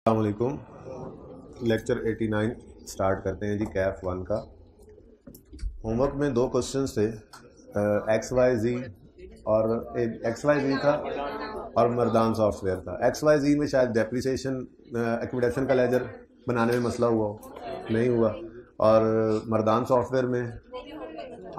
अस्सलामुअलैकुम। Lecture 89 start करते हैं जी। कैफ 1 का होमवर्क में दो क्वेश्चंस थे, एक्स वाई जी और एक्स वाई जी था और मर्दान सॉफ्टवेयर था। एक्स वाई जी में शायद डेप्रिसिएशन एक्विडेशन का लेजर बनाने में मसला हुआ हो, नहीं हुआ। और मर्दान सॉफ्टवेयर में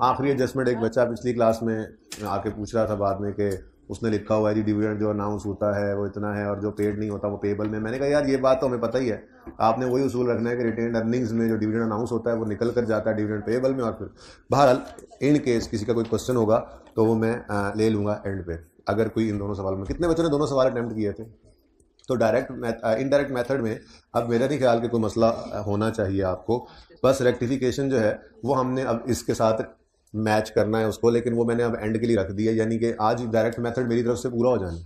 आखिरी एडजस्टमेंट एक बच्चा पिछली क्लास में आके पूछ रहा था बाद में कि उसने लिखा हुआ है जी डिविडेंड जो अनाउंस होता है वो इतना है और जो पेड नहीं होता वो पेबल में। मैंने कहा यार ये बात तो हमें पता ही है, आपने वही उसूल रखना है कि रिटेन अर्निंग्स में जो डिविडेंड अनाउंस होता है वो निकल कर जाता है डिविडेंड पेबल में। और फिर बहरहाल इन केस किसी का कोई क्वेश्चन होगा तो वो मैं ले लूँगा एंड पे। अगर कोई इन दोनों सवाल में, कितने बच्चों ने दोनों सवाल अटैम्प्ट किए थे? तो इनडायरेक्ट मेथड में अब मेरा नहीं ख्याल कि कोई मसला होना चाहिए आपको। बस रेक्टिफिकेशन जो है वो हमने अब इसके साथ मैच करना है उसको, लेकिन वो मैंने अब एंड के लिए रख दिया, यानी कि आज डायरेक्ट मेथड मेरी तरफ से पूरा हो जाना।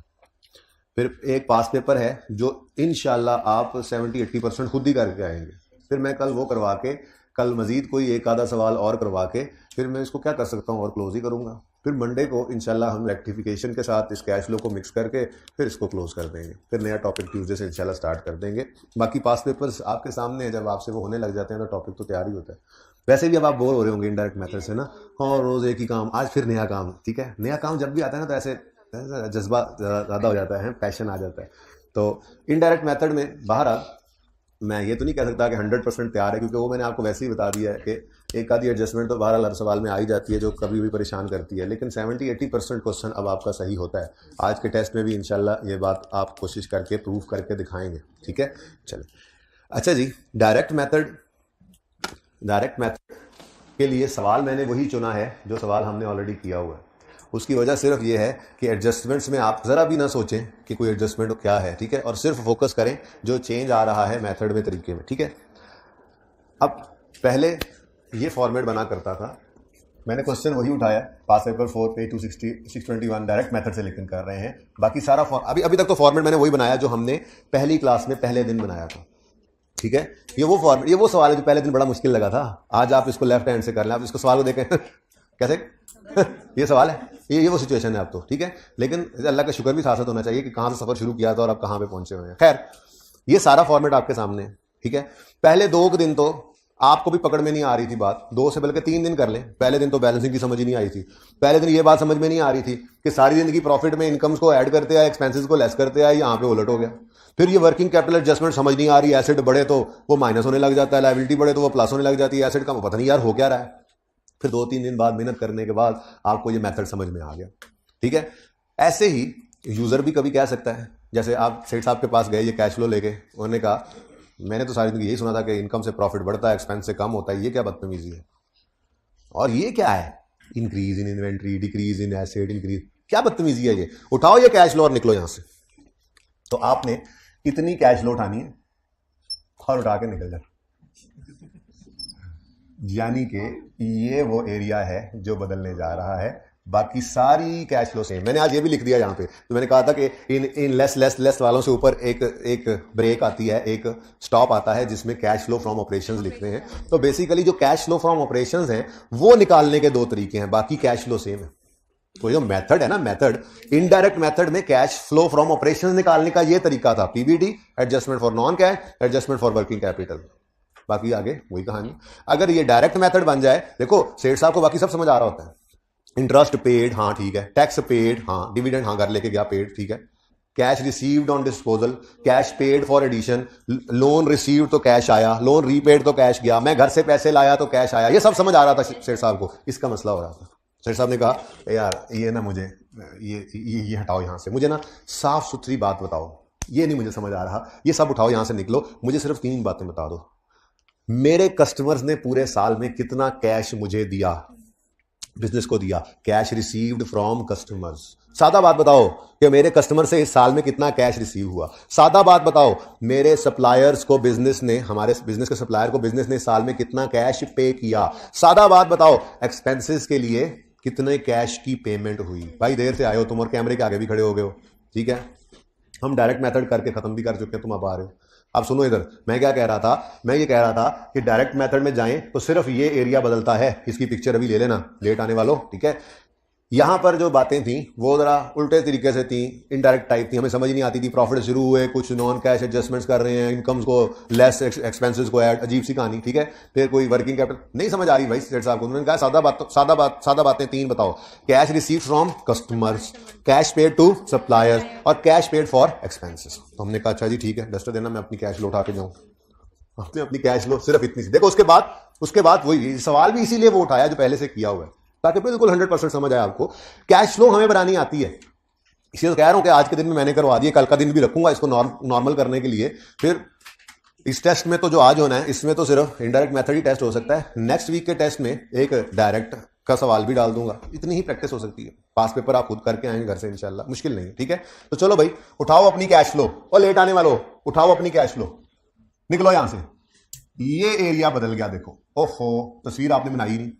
फिर एक पास पेपर है जो इंशाल्लाह आप 70-80% खुद ही करके आएंगे। फिर मैं कल वो करवा के, कल मजीद कोई एक आधा सवाल और करवा के फिर मैं इसको क्या कर सकता हूँ और क्लोज ही करूँगा। फिर मंडे को इंशाल्लाह हम रेक्टिफिकेशन के साथ इस कैश फ्लो को मिक्स करके फिर इसको क्लोज कर देंगे। फिर नया टॉपिक ट्यूसडे से इंशाल्लाह स्टार्ट कर देंगे। बाकी पास पेपर्स आपके सामने है, जब आपसे वो होने लग जाते हैं तो टॉपिक तो तैयार ही होता है। वैसे भी अब आप बोर हो रहे होंगे इनडायरेक्ट मेथड से ना, और रोज़ एक ही काम, आज फिर नया काम। ठीक है, नया काम जब भी आता है ना तो ऐसे जज्बा ज़्यादा हो जाता है, पैशन आ जाता है। तो इनडायरेक्ट मेथड में बहरहाल मैं ये तो नहीं कह सकता कि 100% तैयार है, क्योंकि वो मैंने आपको वैसे ही बता दिया है कि एक आधी एडजस्टमेंट तो बहरहाल हर सवाल में आ ही जाती है जो कभी भी परेशान करती है। लेकिन 70-80% क्वेश्चन अब आपका सही होता है। आज के टेस्ट में भी इंशाल्लाह ये बात आप कोशिश करके प्रूव करके दिखाएंगे। ठीक है, चलिए। अच्छा जी, डायरेक्ट मेथड के लिए सवाल मैंने वही चुना है जो सवाल हमने ऑलरेडी किया हुआ है। उसकी वजह सिर्फ ये है कि एडजस्टमेंट्स में आप ज़रा भी ना सोचें कि कोई एडजस्टमेंट क्या है, ठीक है, और सिर्फ फोकस करें जो चेंज आ रहा है मेथड में, तरीके में। ठीक है, अब पहले ये फॉर्मेट बना करता था, मैंने क्वेश्चन वही उठाया पास पेपर 4 पेज 621 डायरेक्ट मेथड से लेकर कर रहे हैं। बाकी सारा अभी तक तो फॉर्मेट मैंने वही बनाया जो हमने पहली क्लास में पहले दिन बनाया था। ठीक है, ये वो फॉर्मेट, ये वो सवाल है जो पहले दिन बड़ा मुश्किल लगा था। आज आप इसको लेफ्ट हैंड से कर लें, आप इसको सवाल को देखें कैसे ये सवाल है, ये वो सिचुएशन है अब तो। ठीक है, लेकिन अल्लाह का शुक्र भी साथ होना चाहिए कि कहाँ से सफ़र शुरू किया था और अब कहाँ पे पहुंचे हुए हैं। खैर, ये सारा फॉर्मेट आपके सामने है। ठीक है, पहले 2 दिन तो आपको भी पकड़ में नहीं आ रही थी बात, 2 से बल्कि 3 दिन कर लें। पहले दिन तो बैलेंसिंग की समझ ही नहीं आई थी। पहले दिन ये बात समझ में नहीं आ रही थी कि सारी जिंदगी प्रॉफिट में इनकम्स को ऐड करते आए, एक्सपेंसेस को लेस करते आए, यहाँ पे उलट हो गया। फिर ये वर्किंग कैपिटल एडजस्टमेंट समझ नहीं आ रही, एसेट बढ़े तो वो माइनस होने लग जाता है, लायबिलिटी बढ़े तो वो प्लस होने लग जाती है, एसेट का पता नहीं यार हो क्या रहा है। फिर 2-3 दिन बाद मेहनत करने के बाद आपको ये मेथड समझ में आ गया। ठीक है, ऐसे ही यूजर भी कभी कह सकता है, जैसे आप सेठ साहब के पास गए ये कैश फ्लो लेके, उन्होंने कहा मैंने तो सारी जिंदगी यही सुना था कि इनकम से प्रॉफिट बढ़ता है, एक्सपेंस से कम होता है, ये क्या बदतमीजी है, और ये क्या है increase in inventory, decrease in asset, increase, क्या बदतमीजी है ये, उठाओ ये कैश फ्लो और निकलो यहां से। तो आपने इतनी कैश फ्लो उठानी है और उठा के निकल जाए, यानी कि ये वो एरिया है जो बदलने जा रहा है। बाकी सारी कैश फ्लो सेम। मैंने आज ये भी लिख दिया यहाँ पे, तो मैंने कहा था कि इन लेस वालों से ऊपर एक ब्रेक आती है, एक स्टॉप आता है जिसमें कैश फ्लो फ्रॉम ऑपरेशंस लिखते हैं। तो बेसिकली जो कैश फ्लो फ्रॉम ऑपरेशंस हैं वो निकालने के 2 तरीके हैं, बाकी कैश फ्लो सेम है। तो जो मेथड है ना, मेथड इनडायरेक्ट मेथड में कैश फ्लो फ्रॉम ऑपरेशंस निकालने का ये तरीका था, PBT, adjustment for non cash, adjustment for working capital. बाकी आगे वही कहानी। अगर ये डायरेक्ट मेथड बन जाए, देखो सेठ साहब को बाकी सब समझ आ रहा होता है, इंटरेस्ट पेड, हाँ ठीक है, टैक्स पेड, हाँ, डिविडेंड, हाँ घर लेके गया, पेड, ठीक है, cash received on disposal, cash paid for addition, loan received तो कैश आया, लोन रीपेड तो कैश गया, मैं घर से पैसे लाया तो कैश आया, ये सब समझ आ रहा था सेठ साहब को। इसका मसला हो रहा था, सेठ साहब ने कहा यार ये ना मुझे ये हटाओ यहाँ से, मुझे ना साफ सुथरी बात बताओ, ये नहीं मुझे समझ आ रहा, ये सब उठाओ यहाँ से, निकलो, मुझे सिर्फ 3 बातें बता दो। मेरे कस्टमर्स ने पूरे साल में कितना कैश मुझे दिया, बिजनेस को दिया, कैश रिसीव्ड फ्रॉम कस्टमर्स। सादा बात बताओ कि मेरे कस्टमर से इस साल में कितना कैश रिसीव हुआ। सादा बात बताओ, मेरे सप्लायर्स को बिजनेस ने, हमारे बिजनेस के सप्लायर को बिजनेस ने इस साल में कितना कैश पे किया। सादा बात बताओ, एक्सपेंसेस के लिए कितने कैश की पेमेंट हुई। भाई देर से आए हो तुम और कैमरे के आगे भी खड़े हो गए हो। ठीक है, हम डायरेक्ट मेथड करके खत्म भी कर चुके हैं, तुम अब आ रहे हो। अब सुनो इधर, मैं क्या कह रहा था, मैं ये कह रहा था कि डायरेक्ट मेथड में जाएं तो सिर्फ ये एरिया बदलता है। इसकी पिक्चर अभी ले लेना लेट आने वालों, ठीक है। यहां पर जो बातें थी वो जरा उल्टे तरीके से थी, इनडायरेक्ट टाइप थी, हमें समझ नहीं आती थी। प्रॉफिट शुरू हुए, कुछ नॉन कैश एडजस्टमेंट्स कर रहे हैं, इनकम्स को लेस, एक्सपेंसेस को ऐड, अजीब सी कहानी, ठीक है। फिर कोई वर्किंग कैपिटल नहीं समझ आ रही भाई सेठ साहब को। उन्होंने कहा सादा बातें तीन बताओ, cash receive from customers, cash paid to suppliers और कैश पेड फॉर एक्सपेंसेस। तो हमने कहा अच्छा जी ठीक है, डस्टर देना, मैं अपनी कैश लो उठा के जाऊँ। आपने अपनी कैश लो, सिर्फ इतनी सी। देखो उसके बाद वही सवाल भी इसीलिए वो उठाया जो पहले से किया हुआ है, ताकि बिल्कुल 100% समझ आए आपको। कैश फ्लो हमें बनानी आती है, इसलिए तो कह रहा हूं कि आज के दिन में मैंने करवा दिया, कल का दिन भी रखूंगा इसको नॉर्मल करने के लिए। फिर इस टेस्ट में तो जो आज होना है, इसमें तो सिर्फ इनडायरेक्ट मेथड ही टेस्ट हो सकता है। नेक्स्ट वीक के टेस्ट में एक डायरेक्ट का सवाल भी डाल दूंगा। इतनी ही प्रैक्टिस हो सकती है, पास पेपर आप खुद करके आएंगे घर से इंशाल्लाह, मुश्किल नहीं है, ठीक है। तो चलो भाई, उठाओ अपनी कैश फ्लो, और लेट आने वालों उठाओ अपनी कैश फ्लो, निकलो यहां से। ये एरिया बदल गया, देखो, ओहो, तस्वीर आपने बनाई नहीं,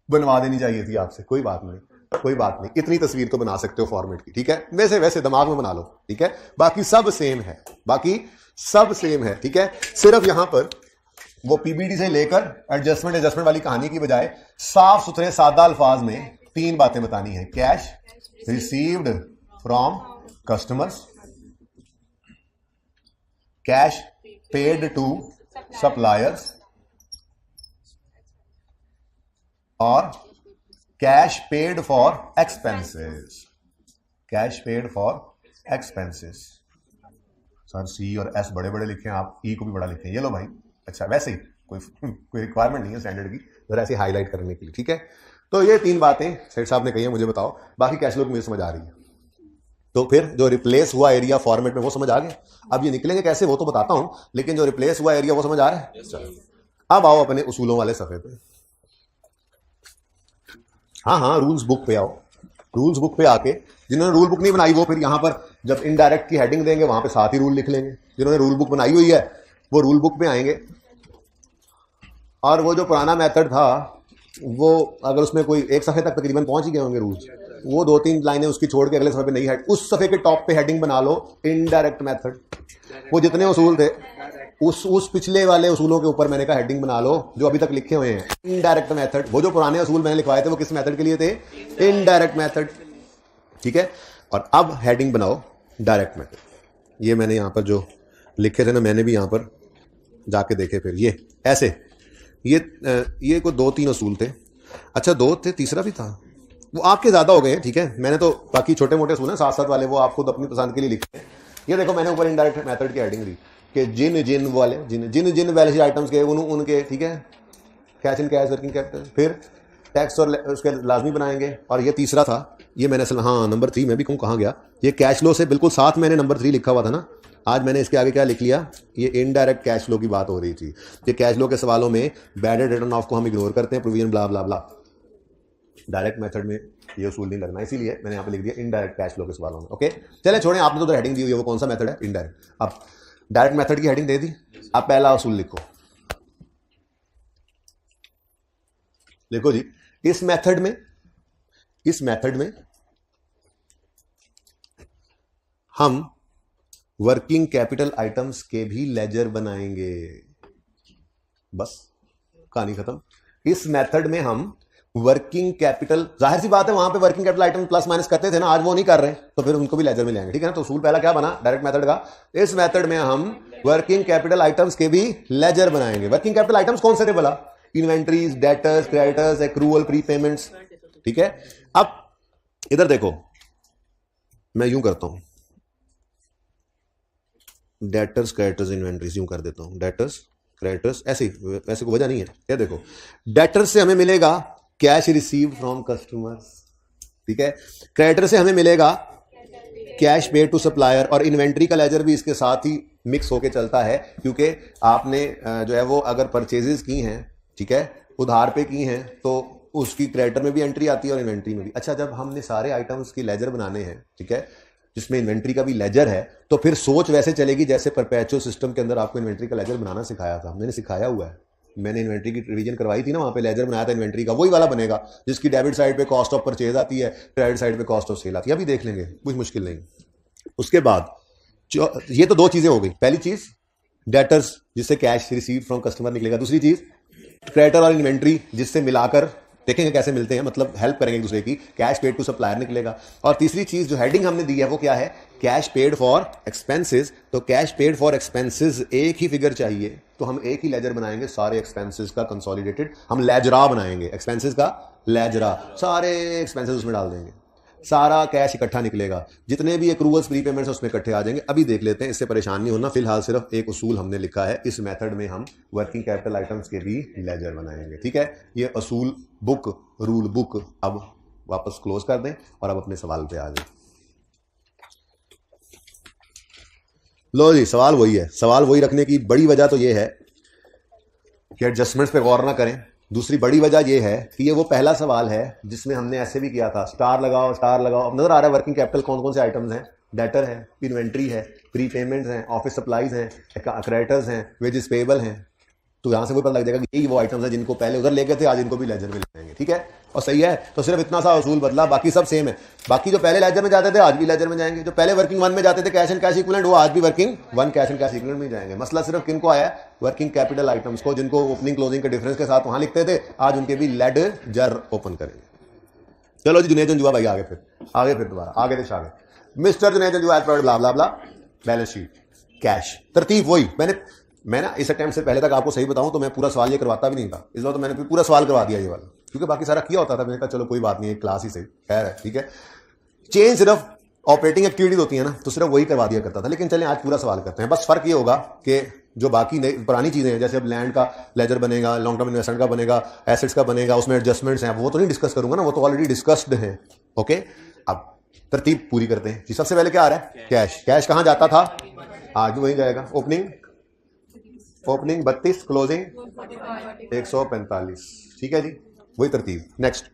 बनवा देनी चाहिए थी आपसे। कोई बात नहीं, इतनी तस्वीर तो बना सकते हो फॉर्मेट की, ठीक है। वैसे दिमाग में बना लो, ठीक है। बाकी सब सेम है, ठीक है। सिर्फ यहां पर वो पीबीडी से लेकर एडजस्टमेंट वाली कहानी की बजाय साफ सुथरे सादा अल्फाज में तीन बातें बतानी है। Cash received from customers, cash paid to suppliers और cash paid for expenses. Sir C और एस बड़े बड़े लिखे हैं, आप ई को भी बड़ा लिखे हैं, ये लो भाई। अच्छा, वैसे ही कोई रिक्वायरमेंट नहीं है स्टैंडर्ड की, जरा ऐसे हाईलाइट करने के लिए, ठीक है। तो ये तीन बातें सेठ साहब ने कही है, मुझे बताओ। बाकी कैश फ्लो की मुझे समझ आ रही है। तो फिर जो रिप्लेस हुआ एरिया फॉर्मेट में वो समझ आ गया। अब ये निकलेंगे कैसे वो तो बताता हूं, लेकिन जो रिप्लेस हुआ एरिया वो समझ आ रहा है। अब आओ अपने उसूलों वाले सफे पे। हाँ, रूल्स बुक पे आओ। रूल्स बुक पे आके जिन्होंने रूल बुक नहीं बनाई वो फिर यहां पर जब इनडायरेक्ट की हेडिंग देंगे वहां पे साथ ही रूल लिख लेंगे। जिन्होंने रूल बुक बनाई हुई है वो रूल बुक पे आएंगे, और वो जो पुराना मेथड था वो अगर उसमें कोई एक सफ़े तक तकरीबन पहुंच ही गए होंगे रूल्स, वो 2-3 लाइनें उसकी छोड़ के अगले सफ़े पे नई हेड, उस सफ़े के टॉप पे हेडिंग बना लो इनडायरेक्ट मेथड। वो जितने उसूल थे उस पिछले वाले उसूलों के ऊपर मैंने कहा हेडिंग बना लो जो अभी तक लिखे हुए हैं, इनडायरेक्ट मेथड। वो जो पुराने उसूल मैंने लिखवाए थे वो किस मेथड के लिए थे? इनडायरेक्ट मेथड, ठीक है। और अब हेडिंग बनाओ डायरेक्ट मेथड। ये मैंने यहां पर जो लिखे थे ना, मैंने भी यहां पर जाके देखे, फिर ये ऐसे ये कोई 2-3 उसूल थे। अच्छा 2 थे, तीसरा भी था, वो आपके ज्यादा हो गए हैं, ठीक है। मैंने तो बाकी छोटे मोटे उसूल हैं साथ वाले, वो आप खुद अपनी पसंद के लिए लिखे हैं। ये देखो मैंने ऊपर इनडायरेक्ट मेथड की हेडिंग दी कि जिन वाले जिन बैलेंस शीट आइटम्स के उनके, ठीक है, cash in cash, working capital, फिर टैक्स और उसके लाजमी बनाएंगे। और ये तीसरा था, ये मैंने हाँ नंबर 3 मैं भी कहूँ कहाँ गया, ये कैश फ्लो से बिल्कुल साथ मैंने नंबर 3 लिखा हुआ था ना। आज मैंने इसके आगे क्या लिख लिया, ये इनडायरेक्ट कैश फ्लो की बात हो रही थी। ये कैश फ्लो के सवालों में बैड रिटर्न ऑफ को हम इग्नोर करते हैं, प्रोविजन ब्ला ब्ला ब्ला। डायरेक्ट मेथड में ये उसूल नहीं लगना, इसीलिए मैंने यहाँ पे लिख दिया इनडायरेक्ट कैश फ्लो के सवालों में। ओके चले छोड़ें, आपने तो हेडिंग दी हुई है, वो कौन सा मेथड है? इनडायरेक्ट। अब डायरेक्ट मेथड की हेडिंग दे दी, अब पहला उसूल लिखो। देखो जी, इस मेथड में हम वर्किंग कैपिटल आइटम्स के भी लेजर बनाएंगे, बस कहानी खत्म। इस मेथड में हम वर्किंग कैपिटल, जाहिर सी बात है वहां पे working capital item plus minus करते थे ना, आज वो नहीं कर रहे, तो फिर उनको भी लेजर में ले आएंगे, ठीक है ना। तो उसूल पहला क्या बना डायरेक्ट मेथड का, इस मेथड में हम वर्किंग कैपिटल आइटम्स के भी लेजर बनाएंगे। वर्किंग कैपिटल आइटम्स कौन से थे भला? इन्वेंट्रीज, डेटर्स, क्रेडिटर्स, एक्रूअल, प्रीपेमेंट्स, ठीक है। अब इधर देखो, मैं यूं करता हूं, डेटर्स, क्रेडिटर्स, इन्वेंट्रीज यूं कर देता हूं, डेटर्स, क्रेडिटर्स, ऐसे कोई वजह नहीं है। क्या देखो, डेटर्स से हमें मिलेगा कैश रिसीव फ्रॉम कस्टमर्स, ठीक है। क्रेडिटर से हमें मिलेगा कैश पेड टू सप्लायर, और इन्वेंट्री का लेजर भी इसके साथ ही मिक्स होके चलता है, क्योंकि आपने जो है वो अगर परचेजेस की हैं, ठीक है, उधार पे की हैं, तो उसकी क्रेडिटर में भी एंट्री आती है और इन्वेंट्री में भी। अच्छा, जब हमने सारे आइटम्स की लेजर बनाने हैं, ठीक है, जिसमें इन्वेंट्री का भी लेजर है, तो फिर सोच वैसे चलेगी जैसे परपेचुअल सिस्टम के अंदर आपको इन्वेंट्री का लेजर बनाना सिखाया था। मैंने सिखाया हुआ है, मैंने इन्वेंट्री की रिवीजन करवाई थी ना, वहां पे लेजर बनाया था इन्वेंट्री का, वही वाला बनेगा जिसकी डेबिट साइड पे कॉस्ट ऑफ परचेज आती है, क्रेडिट साइड पे कॉस्ट ऑफ सेल आती है। अभी देख लेंगे, कुछ मुश्किल नहीं। उसके बाद ये तो 2 चीजें हो गई। पहली चीज डेटर्स, जिससे कैश रिसीव फ्रॉम कस्टमर निकलेगा। दूसरी चीज क्रेडिटर और इन्वेंट्री, जिससे मिलाकर देखेंगे कैसे मिलते हैं, मतलब हेल्प करेंगे एक दूसरे की। कैश पेड टू सप्लायर निकलेगा। और तीसरी चीज जो हेडिंग हमने दी है वो क्या है, कैश पेड फॉर एक्सपेंसेस। तो कैश पेड फॉर एक्सपेंसेस एक ही फिगर चाहिए, तो हम एक ही लेजर बनाएंगे सारे एक्सपेंसेस का कंसोलिडेटेड। हम लेजरा बनाएंगे, एक्सपेंसेस का लेजरा, सारे एक्सपेंसेस उसमें डाल देंगे, सारा कैश इकट्ठा निकलेगा, जितने भी एक्रूवल्स प्रीपेमेंट्स उसमें इकट्ठे आ जाएंगे। अभी देख लेते हैं, इससे परेशान नहीं होना। फिलहाल सिर्फ एक उसूल हमने लिखा है, इस मेथड में हम वर्किंग कैपिटल आइटम्स के भी लेजर बनाएंगे। ठीक है, ये असूल बुक, रूल बुक अब वापस क्लोज कर दें और अब अपने सवाल पे आ जाए। लो जी, सवाल वही है। सवाल वही रखने की बड़ी वजह तो ये है कि एडजस्टमेंट्स पे गौर ना करें। दूसरी बड़ी वजह यह है कि ये वो पहला सवाल है जिसमें हमने ऐसे भी किया था, स्टार लगाओ स्टार लगाओ। अब नजर आ रहा है वर्किंग कैपिटल कौन कौन से आइटम्स हैं, डेटर है, इन्वेंट्री है, प्री पेमेंट्स हैं, ऑफिस सप्लाईज हैं, क्रेडिटर्स हैं, वेजेस पेबल हैं। तो यहां से कोई पता लग जाएगा कि यही वो आइटम्स हैं जिनको पहले उधर लेके थे, आज इनको भी लेजर में लगाएंगे। ठीक है, और सही है। तो सिर्फ इतना सा उसूल बदला, बाकी सब सेम है। बाकी जो पहले लेजर में जाते थे आज भी लेजर में जाएंगे, जो पहले वर्किंग वन में जाते थे कैश एंड कैश इक्विवेलेंट, वो आज भी working one cash and cash equivalent में जाएंगे। मसला सिर्फ किनको आया है, वर्किंग कैपिटल आइटम्स को, जिनको ओपनिंग क्लोजिंग के डिफरेंस के साथ वहां लिखते थे, आज उनके भी लेजर ओपन करेंगे। चलो जी, जुनेद जंजुआ भाई आगे फिर दोबारा आगे देश आगे। मिस्टर जुनेद जंजुआ ब्ला ब्ला ब्ला, बैलेंस शीट, कैश, तरतीब वही। मैं ना इस अटेम्प्ट से पहले तक आपको सही बताऊं तो मैं पूरा सवाल ये करवाता भी नहीं था। इस बार तो मैंने पूरा सवाल करवा दिया ये वाला, क्योंकि बाकी सारा किया होता था। मैंने कहा चलो कोई बात नहीं, एक क्लास ही सही, खैर है, ठीक है। चेंज सिर्फ ऑपरेटिंग एक्टिविटीज होती है ना, तो सिर्फ वही करवा दिया करता था। लेकिन चलें आज पूरा सवाल करते हैं। बस फर्क ये होगा कि जो बाकी पुरानी चीजें हैं, जैसे अब लैंड का लेजर बनेगा, लॉन्ग टर्म इन्वेस्टमेंट का बनेगा, एसेट्स का बनेगा, उसमें एडजस्टमेंट्स हैं, वो तो नहीं डिस्कस करूंगा ना, वो तो ऑलरेडी डिस्कस्ड है। ओके, अब तरतीब पूरी करते हैं जी। सबसे पहले क्या आ रहा है, कैश। कैश कहां जाता था, आज भी वहीं जाएगा। Opening 32, closing 145। ठीक है जी, वही तरतीब। नेक्स्ट,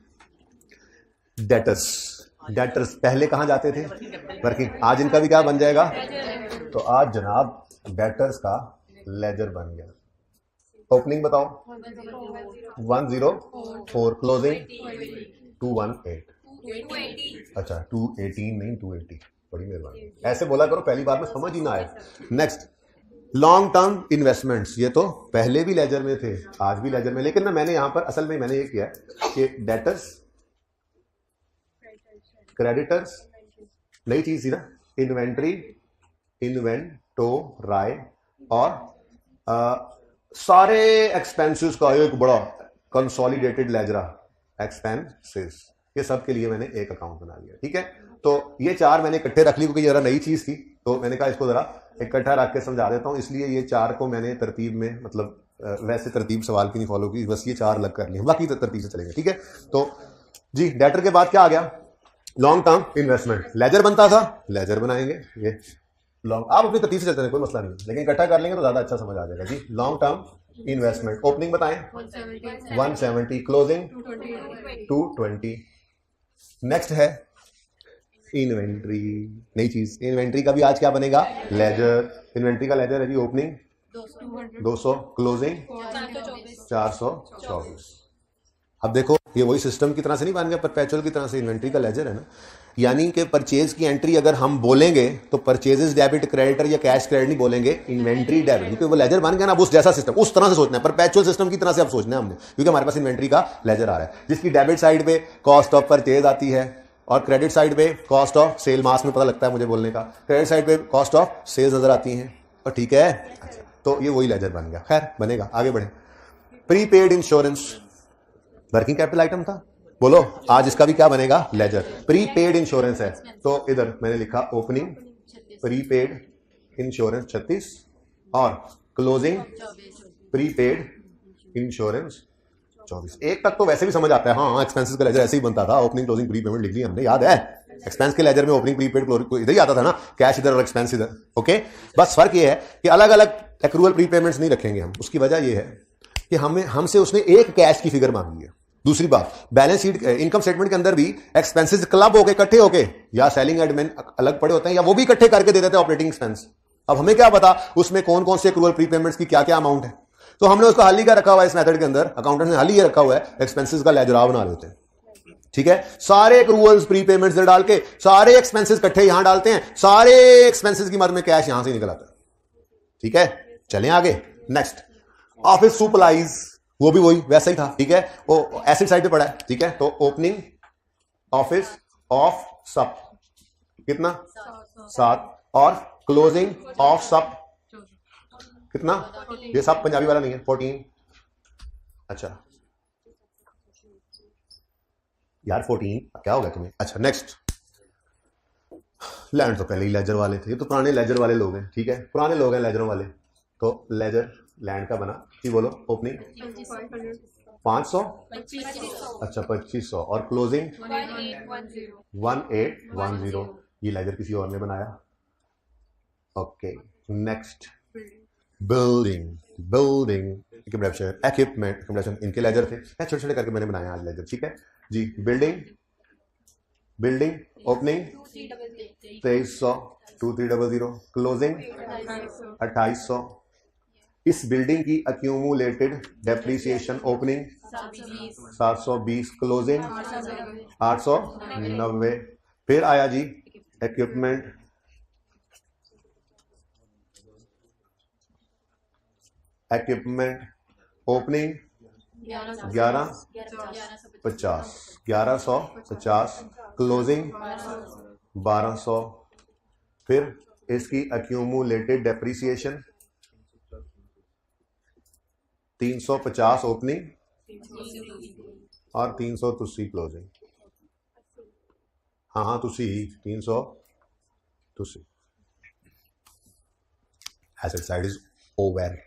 डेटर्स पहले कहां जाते थे, वर्किंग। आज इनका भी क्या बन जाएगा, तो आज जनाब डेटर्स का लेजर बन गया। ओपनिंग बताओ 104, क्लोजिंग 218। अच्छा 218 नहीं 280, बड़ी मेहरबानी। ऐसे बोला करो, पहली बार में समझ ही ना आए। नेक्स्ट, लॉन्ग टर्म इन्वेस्टमेंट्स, ये तो पहले भी लेजर में थे, आज भी लेजर में। लेकिन ना मैंने यहां पर असल में मैंने ये किया कि डेटर्स, क्रेडिटर्स, नई चीज थी ना, इन्वेंट्री, इन्वेंटोराई, और सारे एक्सपेंसेस का एक बड़ा कंसोलिडेटेड लेजरा, एक्सपेंसेस, ये सब के लिए मैंने एक अकाउंट बना लिया। ठीक है, तो ये चार मैंने इकट्ठे रख ली क्योंकि जरा नई चीज थी, तो मैंने कहा इसको जरा इकट्ठा रख के समझा देता हूं। इसलिए ये चार को मैंने तरतीब में, मतलब वैसे तरतीब सवाल की नहीं फॉलो की, बस ये चार अलग कर लिए, बाकी तरतीब से चलेंगे। ठीक है, तो जी डेटर के बाद क्या आ गया, लॉन्ग टर्म इन्वेस्टमेंट। लेजर बनता था, लेजर बनाएंगे ये लॉन्ग। आप अपनी तरतीब से चलते हैं, कोई मसला नहीं, लेकिन इकट्ठा कर लेंगे तो ज्यादा अच्छा समझ आ जाएगा जी। लॉन्ग टर्म इन्वेस्टमेंट, ओपनिंग बताएं 170, क्लोजिंग 220। नेक्स्ट है इन्वेंट्री, नई चीज। इन्वेंट्री का भी आज क्या बनेगा, लेजर। इन्वेंट्री का लेजर है जी, ओपनिंग 200, क्लोजिंग 424। अब देखो ये वही सिस्टम की तरह से नहीं बन गया, परपेचुअल की तरह से इन्वेंट्री का लेजर है ना। यानी कि परचेज की एंट्री अगर हम बोलेंगे तो परचेजेस डेबिट क्रेडिटर या कैश क्रेडिट नहीं बोलेंगे, इन्वेंट्री डेबिट, क्योंकि वो लेजर बन गया ना। अब उस जैसा सिस्टम, उस तरह से सोचना है, परपेचुअल सिस्टम की तरह से अब सोचना है हमने, क्योंकि हमारे पास इन्वेंट्री का लेजर आ रहा है, जिसकी डेबिट साइड पे कॉस्ट ऑफ परचेज आती है और क्रेडिट साइड पे कॉस्ट ऑफ सेल, मास में पता लगता है मुझे बोलने का, क्रेडिट साइड पे कॉस्ट ऑफ सेल्स नजर आती हैं। और ठीक है, अच्छा, तो ये वही लेजर बन गया। खैर बनेगा, आगे बढ़े। Prepaid insurance working capital item था, बोलो आज इसका भी क्या बनेगा, लेजर। प्रीपेड इंश्योरेंस है, तो इधर मैंने लिखा ओपनिंग प्रीपेड इंश्योरेंस 36 और क्लोजिंग प्रीपेड इंश्योरेंस 24। एक तक तो वैसे भी समझ आता है, हाँ एक्सपेंसेस का लेजर ऐसे ही बनता था, ओपनिंग क्लोजिंग प्री पेमेंट लिख ली हमने, याद है। एक्सपेंस के लेजर में ओपनिंग प्रीपेड क्लोजिंग इधर ही आता था ना, कैश इधर और एक्सपेंस इधर। ओके, बस फर्क ये है कि अलग अलग एक्रूअल प्री पेमेंट्स नहीं रखेंगे हम। उसकी वजह ये है कि हमसे उसने एक कैश की फिगर मांगी है। दूसरी बात, बैलेंस शीट, इनकम स्टेटमेंट के अंदर भी एक्सपेंसेस क्लब होके इकट्ठे होके, या सेलिंग एडमिन अलग पड़े होते हैं, या वो भी इकट्ठे करके दे देते हैं ऑपरेटिंग एक्सपेंस। अब हमें क्या पता उसमें कौन कौन से एक्रूअल प्रीपेमेंट्स की क्या क्या अमाउंट है, तो हमने उसको हाल ही क्या रखा हुआ है इस मेथड के अंदर, अकाउंटेंट ने हाल ही रखा हुआ है, एक्सपेंसेस का लेजरा बना लेते हैं। ठीक है, सारे एक्रूअल्स प्रीपेमेंट्स डाल के सारे एक्सपेंसेस इकट्ठे यहां डालते हैं, सारे एक्सपेंसेस की मद में कैश यहां से निकल आता है। ठीक है, चलें आगे। नेक्स्ट, ऑफिस सप्लाईज वो भी वही वैसा ही था, ठीक है, वो एसिड साइड पे पड़ा है, ठीक है। तो ओपनिंग ऑफिस ऑफ सब कितना 7 और क्लोजिंग ऑफ सब कितना, ये सब पंजाबी वाला नहीं है 14। अच्छा यार 14 क्या हो गया तुम्हें। अच्छा नेक्स्ट, लैंड तो पहले ही लेजर वाले थे, ये तो पुराने लेजर वाले लोग हैं, ठीक है, पुराने लोग हैं लेजरों वाले। तो लेजर लैंड का बना कि बोलो ओपनिंग 500, अच्छा 2500 और क्लोजिंग 1810। ये लेजर किसी और ने बनाया। ओके नेक्स्ट, बिल्डिंग इक्विपमेंट इनके लेजर थे, छोटे छोटे करके मैंने बनाया आज लेजर, ठीक है जी। Building opening 2300 2300, closing 2800। इस बिल्डिंग की अक्यूमुलेटेड डेप्रिसिएशन ओपनिंग 720, क्लोजिंग 890। फिर आया जी इक्विपमेंट ओपनिंग 1150, क्लोजिंग 1200। फिर इसकी अक्यूमुलेटेड डेप्रिसिएशन 350 ओपनिंग और 300 तुसी क्लोजिंग। हाँ तुसी 300 तुसी। Asset side is over.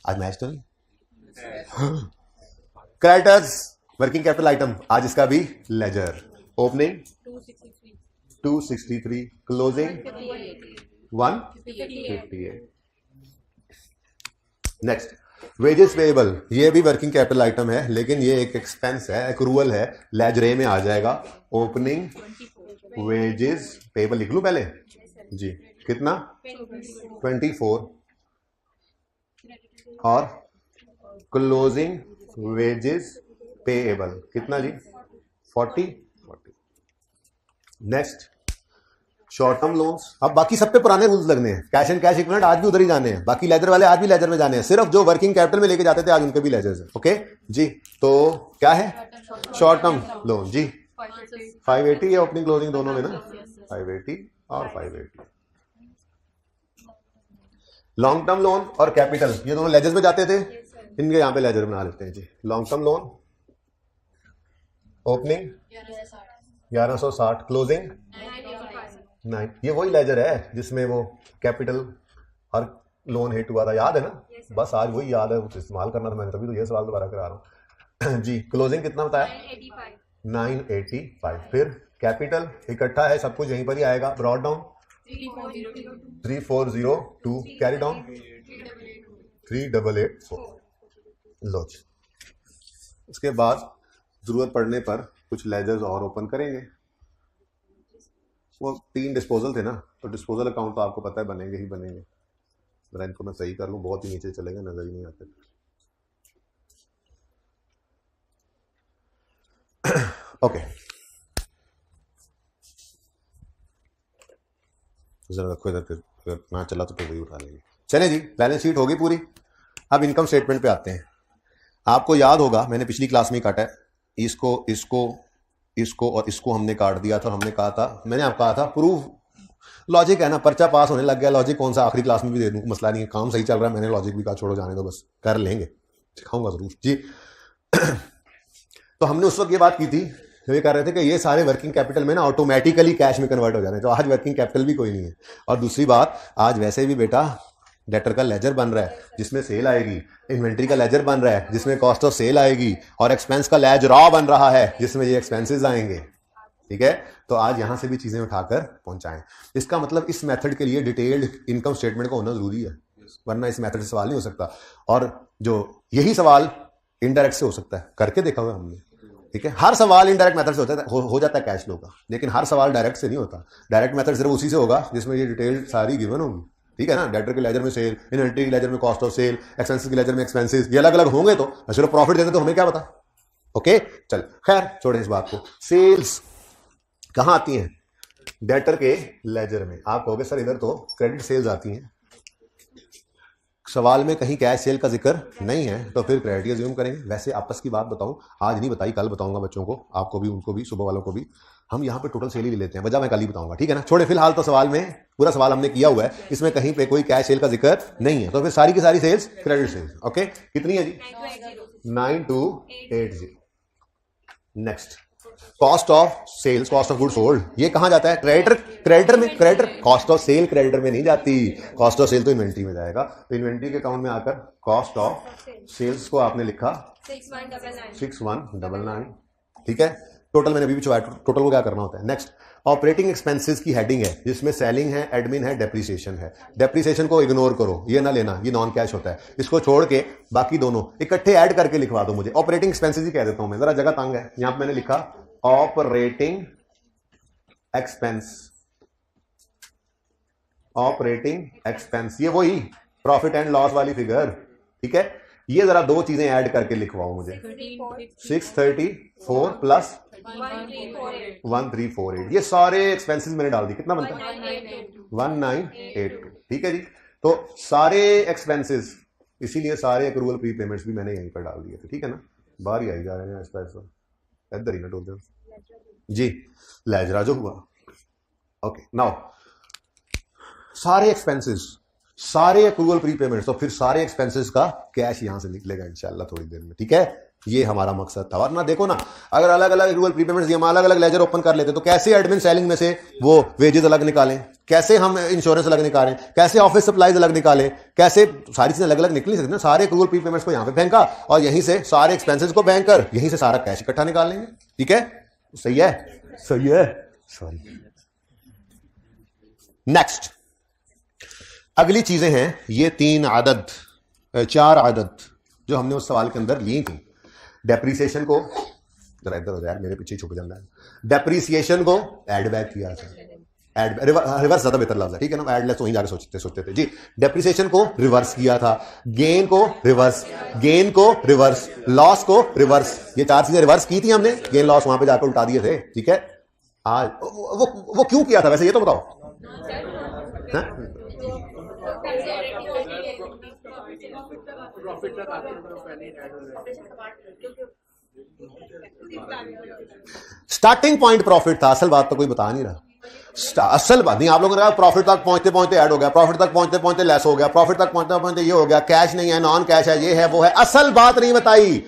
आज मैच तो नहीं। क्रेडिटर्स वर्किंग कैपिटल आइटम, आज इसका भी ledger opening 263, closing 158। Next wages payable, ये भी वर्किंग कैपिटल आइटम है लेकिन ये एक एक्सपेंस है, एक्रूअल है, लेजरे में आ जाएगा। ओपनिंग वेजेस पेएबल लिख लूं पहले जी, कितना 24 और क्लोजिंग वेजेस पेएबल कितना जी 40। नेक्स्ट शॉर्ट टर्म लोन्स, अब बाकी सब पे पुराने रूल्स लगने हैं, कैश एंड कैश इक्विवेलेंट आज भी उधर ही जाने हैं, बाकी लेजर वाले आज भी लेजर में जाने हैं, सिर्फ जो वर्किंग कैपिटल में लेके जाते थे आज उनके भी लेजर्स हैं। ओके जी, तो क्या है शॉर्ट टर्म लोन जी 580 है ओपनिंग क्लोजिंग दोनों में ना, 580 और 580। लॉन्ग टर्म लोन और कैपिटल ये दोनों लेजर्स में जाते थे, इनके यहां पे लेजर बना लेते हैं जी। Long term loan opening 1160, closing 9। ये वही लेजर है जिसमें वो कैपिटल और लोन हिट हुआ था, याद है ना, बस आज वही याद है, इस्तेमाल करना था मैंने, तभी तो ये सवाल दोबारा करा रहा हूँ जी। क्लोजिंग कितना बताया 985। फिर कैपिटल इकट्ठा है, सब कुछ यहीं पर ही आएगा, ब्रॉड डाउन 3402, कैरी डाउन 3884। लो जी, उसके बाद जरूरत पड़ने पर कुछ लेजर्स और ओपन करेंगे। वो 3 डिस्पोजल थे ना, तो डिस्पोजल अकाउंट तो आपको पता है बनेंगे ही बनेंगे। जरा इनको मैं सही कर लूं, बहुत ही नीचे चलेंगे, नजर ही नहीं आते। ओके जरा रखो इधर, अगर ना चला तो फिर वही उठा लेंगे। चले जी, बैलेंस शीट होगी पूरी। अब इनकम स्टेटमेंट पे आते हैं। आपको याद होगा मैंने पिछली क्लास में काटा है, इसको और इसको हमने काट दिया था। हमने कहा था, मैंने आपको कहा था प्रूफ लॉजिक है ना, पर्चा पास होने लग गया, लॉजिक कौन सा आखिरी क्लास में भी दे दूं, मसला नहीं है, काम सही चल रहा है, मैंने लॉजिक भी कहा छोड़ो जाने दो, बस कर लेंगे, सिखाऊंगा जरूर जी। तो हमने उस वक्त ये बात की थी, ये कह रहे थे कि ये सारे वर्किंग कैपिटल में ना ऑटोमेटिकली कैश में कन्वर्ट हो जाने, तो आज वर्किंग कैपिटल भी कोई नहीं है। और दूसरी बात, आज वैसे भी बेटा डेटर का लेजर बन रहा है जिसमें सेल आएगी, इन्वेंट्री का लेजर बन रहा है जिसमें कॉस्ट ऑफ सेल आएगी, और एक्सपेंस का लेजर बन रहा है जिसमें ये एक्सपेंसेस आएंगे, ठीक है। तो आज यहां से भी चीजें उठाकर पहुंचाएं। इसका मतलब इस मेथड के लिए डिटेल्ड इनकम स्टेटमेंट का होना जरूरी है, वरना इस मेथड से सवाल नहीं हो सकता। और जो यही सवाल इनडायरेक्ट से हो सकता है, करके देखा हुआ हमने, ठीक है। हर सवाल इनडायरेक्ट मेथड से हो जाता है कैश फ्लो का, लेकिन हर सवाल डायरेक्ट से नहीं होता। डायरेक्ट मेथड सिर्फ उसी से होगा जिसमें ये डिटेल सारी गिवन होगी, ठीक है ना। डेटर के लेजर में सेल, इन्वेंट्री के लेजर में कॉस्ट ऑफ सेल, एक्सपेंसेस के लेजर में एक्सपेंसेस, ये अलग अलग होंगे, तो सिर्फ प्रॉफिट देते तो हमें क्या पता। ओके चल, खैर छोड़े इस बात को। सेल्स कहां आती हैं, डेटर के लेजर में। आप कहोगे सर इधर तो क्रेडिट सेल्स आती हैं, सवाल में कहीं कैश सेल का जिक्र नहीं है तो फिर क्रेडिट अज्यूम करेंगे। वैसे आपस की बात बताऊं, आज नहीं बताई, कल बताऊंगा बच्चों को, आपको भी, उनको भी, सुबह वालों को भी। हम यहाँ पे टोटल सेल ही ले लेते हैं, वजह मैं कल ही बताऊंगा, ठीक है ना। छोड़े, फिलहाल तो सवाल में पूरा सवाल हमने किया हुआ है, इसमें कहीं पे कोई कैश सेल का जिक्र नहीं है, तो फिर सारी की सारी सेल्स क्रेडिट सेल्स। ओके, कितनी है जी? 9280। Next, cost of sales, cost of good sold, ये कहां जाता है? क्रेडिटर में। Creditor, cost of sale creditor में नहीं जाती, कॉस्ट ऑफ सेल तो इन्वेंट्री में जाएगा। तो इन्वेंट्री के अकाउंट में आकर कॉस्ट ऑफ सेल्स को आपने लिखा 6199, ठीक है। टोटल मैंने अभी भी छुपाया, टोटल को क्या करना होता है। नेक्स्ट, ऑपरेटिंग एक्सपेंसेस की हेडिंग है जिसमें सेलिंग है, एडमिन है, डेप्रिसिएशन है। डेप्रिसिएशन को इग्नोर करो, ये ना लेना, ये नॉन कैश होता है। इसको छोड़ के बाकी दोनों इकट्ठे ऐड करके लिखवा दो मुझे। ऑपरेटिंग एक्सपेंसेस ही कह देता हूं मैं, जरा जगह तंग है। यहां पर मैंने लिखा ऑपरेटिंग एक्सपेंस, ऑपरेटिंग एक्सपेंस, ये वही प्रॉफिट एंड लॉस वाली फिगर, ठीक है। ये जरा दो चीजें ऐड करके लिखवाओ मुझे। 634 प्लस 1348, ये सारे एक्सपेंसेस मैंने डाल दी, कितना बनता है? 1982, ठीक है जी। तो सारे एक्सपेंसेस, इसीलिए सारे एक्रूअल प्री पेमेंट्स भी मैंने यहीं पर डाल दिए थे, ठीक है ना। बाहर ही आई जा रहे हैं इस पैसा, इधर ही ना डोल दो जी। लेजरा जो हुआ, ओके। नाउ सारे एक्सपेंसेस, सारे एक्रूअल प्री पेमेंट्स, तो फिर सारे एक्सपेंसेस का कैश यहां से निकलेगा इंशाल्लाह थोड़ी देर में, ठीक है। ये हमारा मकसद था। वरना देखो ना, अगर अलग अलग एक्रूअल प्री पेमेंट्स हम अलग अलग लेजर ओपन कर लेते तो कैसे एडमिन सेलिंग में से वो वेजेस अलग निकालें, कैसे हम इंश्योरेंस अलग निकालें, कैसे ऑफिस सप्लाईज अलग निकालें, कैसे सारी चीजें अलग अलग निकल नहीं सकती ना। सारे एक्रूअल प्री पेमेंट्स को यहां पे फेंका और यहीं से सारे एक्सपेंसेस को बैंक कर, यहीं से सारा कैश इकट्ठा निकाल लेंगे, ठीक है। सही है, सही है, सॉरी। नेक्स्ट, अगली चीजें हैं ये 4 आदत जो हमने उस सवाल के अंदर ली थी। डेप्रिसिएशन को, जरा इधर हो जाए, मेरे पीछे छुप जाना है। डेप्रिसिएशन को ऐड बैक किया था, रिवर्स ज्यादा बेहतर लफ्ज है, ठीक है ना। एड लेस वहीं जाके सोचते थे जी। डेप्रिसिएशन को रिवर्स किया था, गेन को रिवर्स, गेन को रिवर्स, लॉस को रिवर्स, ये 4 चीजें रिवर्स की थी हमने। गेन लॉस वहां पे जाकर उल्टा दिए थे, ठीक है। आज वो क्यों किया था वैसे, ये तो बताओ। स्टार्टिंग पॉइंट प्रॉफिट था, असल बात तो कोई बता नहीं रहा। असल बात नहीं, आप लोगों ने कहा प्रॉफिट तक पहुंचते पहुंचते ऐड हो गया, प्रॉफिट तक पहुंचते पहुंचते लेस हो गया, प्रॉफिट तक पहुंचते पहुंचते ये हो गया, कैश नहीं है, नॉन कैश है, ये है, वो है। असल बात नहीं बताई।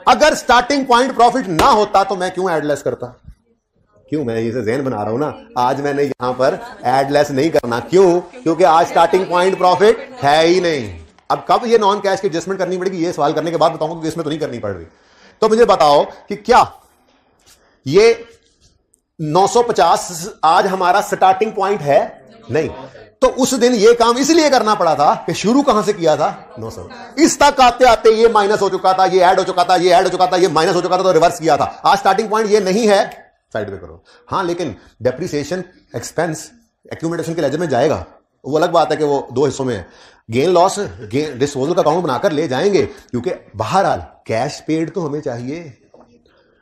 अगर स्टार्टिंग पॉइंट प्रॉफिट ना होता तो मैं क्यों ऐड लेस करता? क्यों? मैं इसे ज़हन बना रहा हूं ना, आज मैंने यहां पर ऐड लेस नहीं करना। क्यों? क्योंकि आज स्टार्टिंग पॉइंट प्रॉफिट है ही नहीं। अब कब ये नॉन कैश की एडजस्टमेंट करनी पड़ेगी, ये सवाल करने के बाद बताऊंगा, क्योंकि इसमें तो नहीं करनी पड़ रही। तो मुझे बताओ कि क्या ये 950 आज हमारा स्टार्टिंग पॉइंट है? नहीं। तो उस दिन ये काम इसलिए करना पड़ा था कि शुरू कहां से किया था? 900। इस तक आते आते ये माइनस हो चुका था, ये ऐड हो चुका था, ये ऐड हो चुका था, ये माइनस हो चुका था, तो रिवर्स किया था। आज स्टार्टिंग पॉइंट ये नहीं है, साइड पे करो। हाँ, लेकिन डेप्रिसिएशन एक्सपेंस एक्यूमुलेशन के लेजर में जाएगा, वो अलग बात है कि वो 2 हिस्सों में है। गेन लॉस, गेन डिस्पोजल का अकाउंट बनाकर ले जाएंगे, क्योंकि बहरहाल कैश पेड तो हमें चाहिए।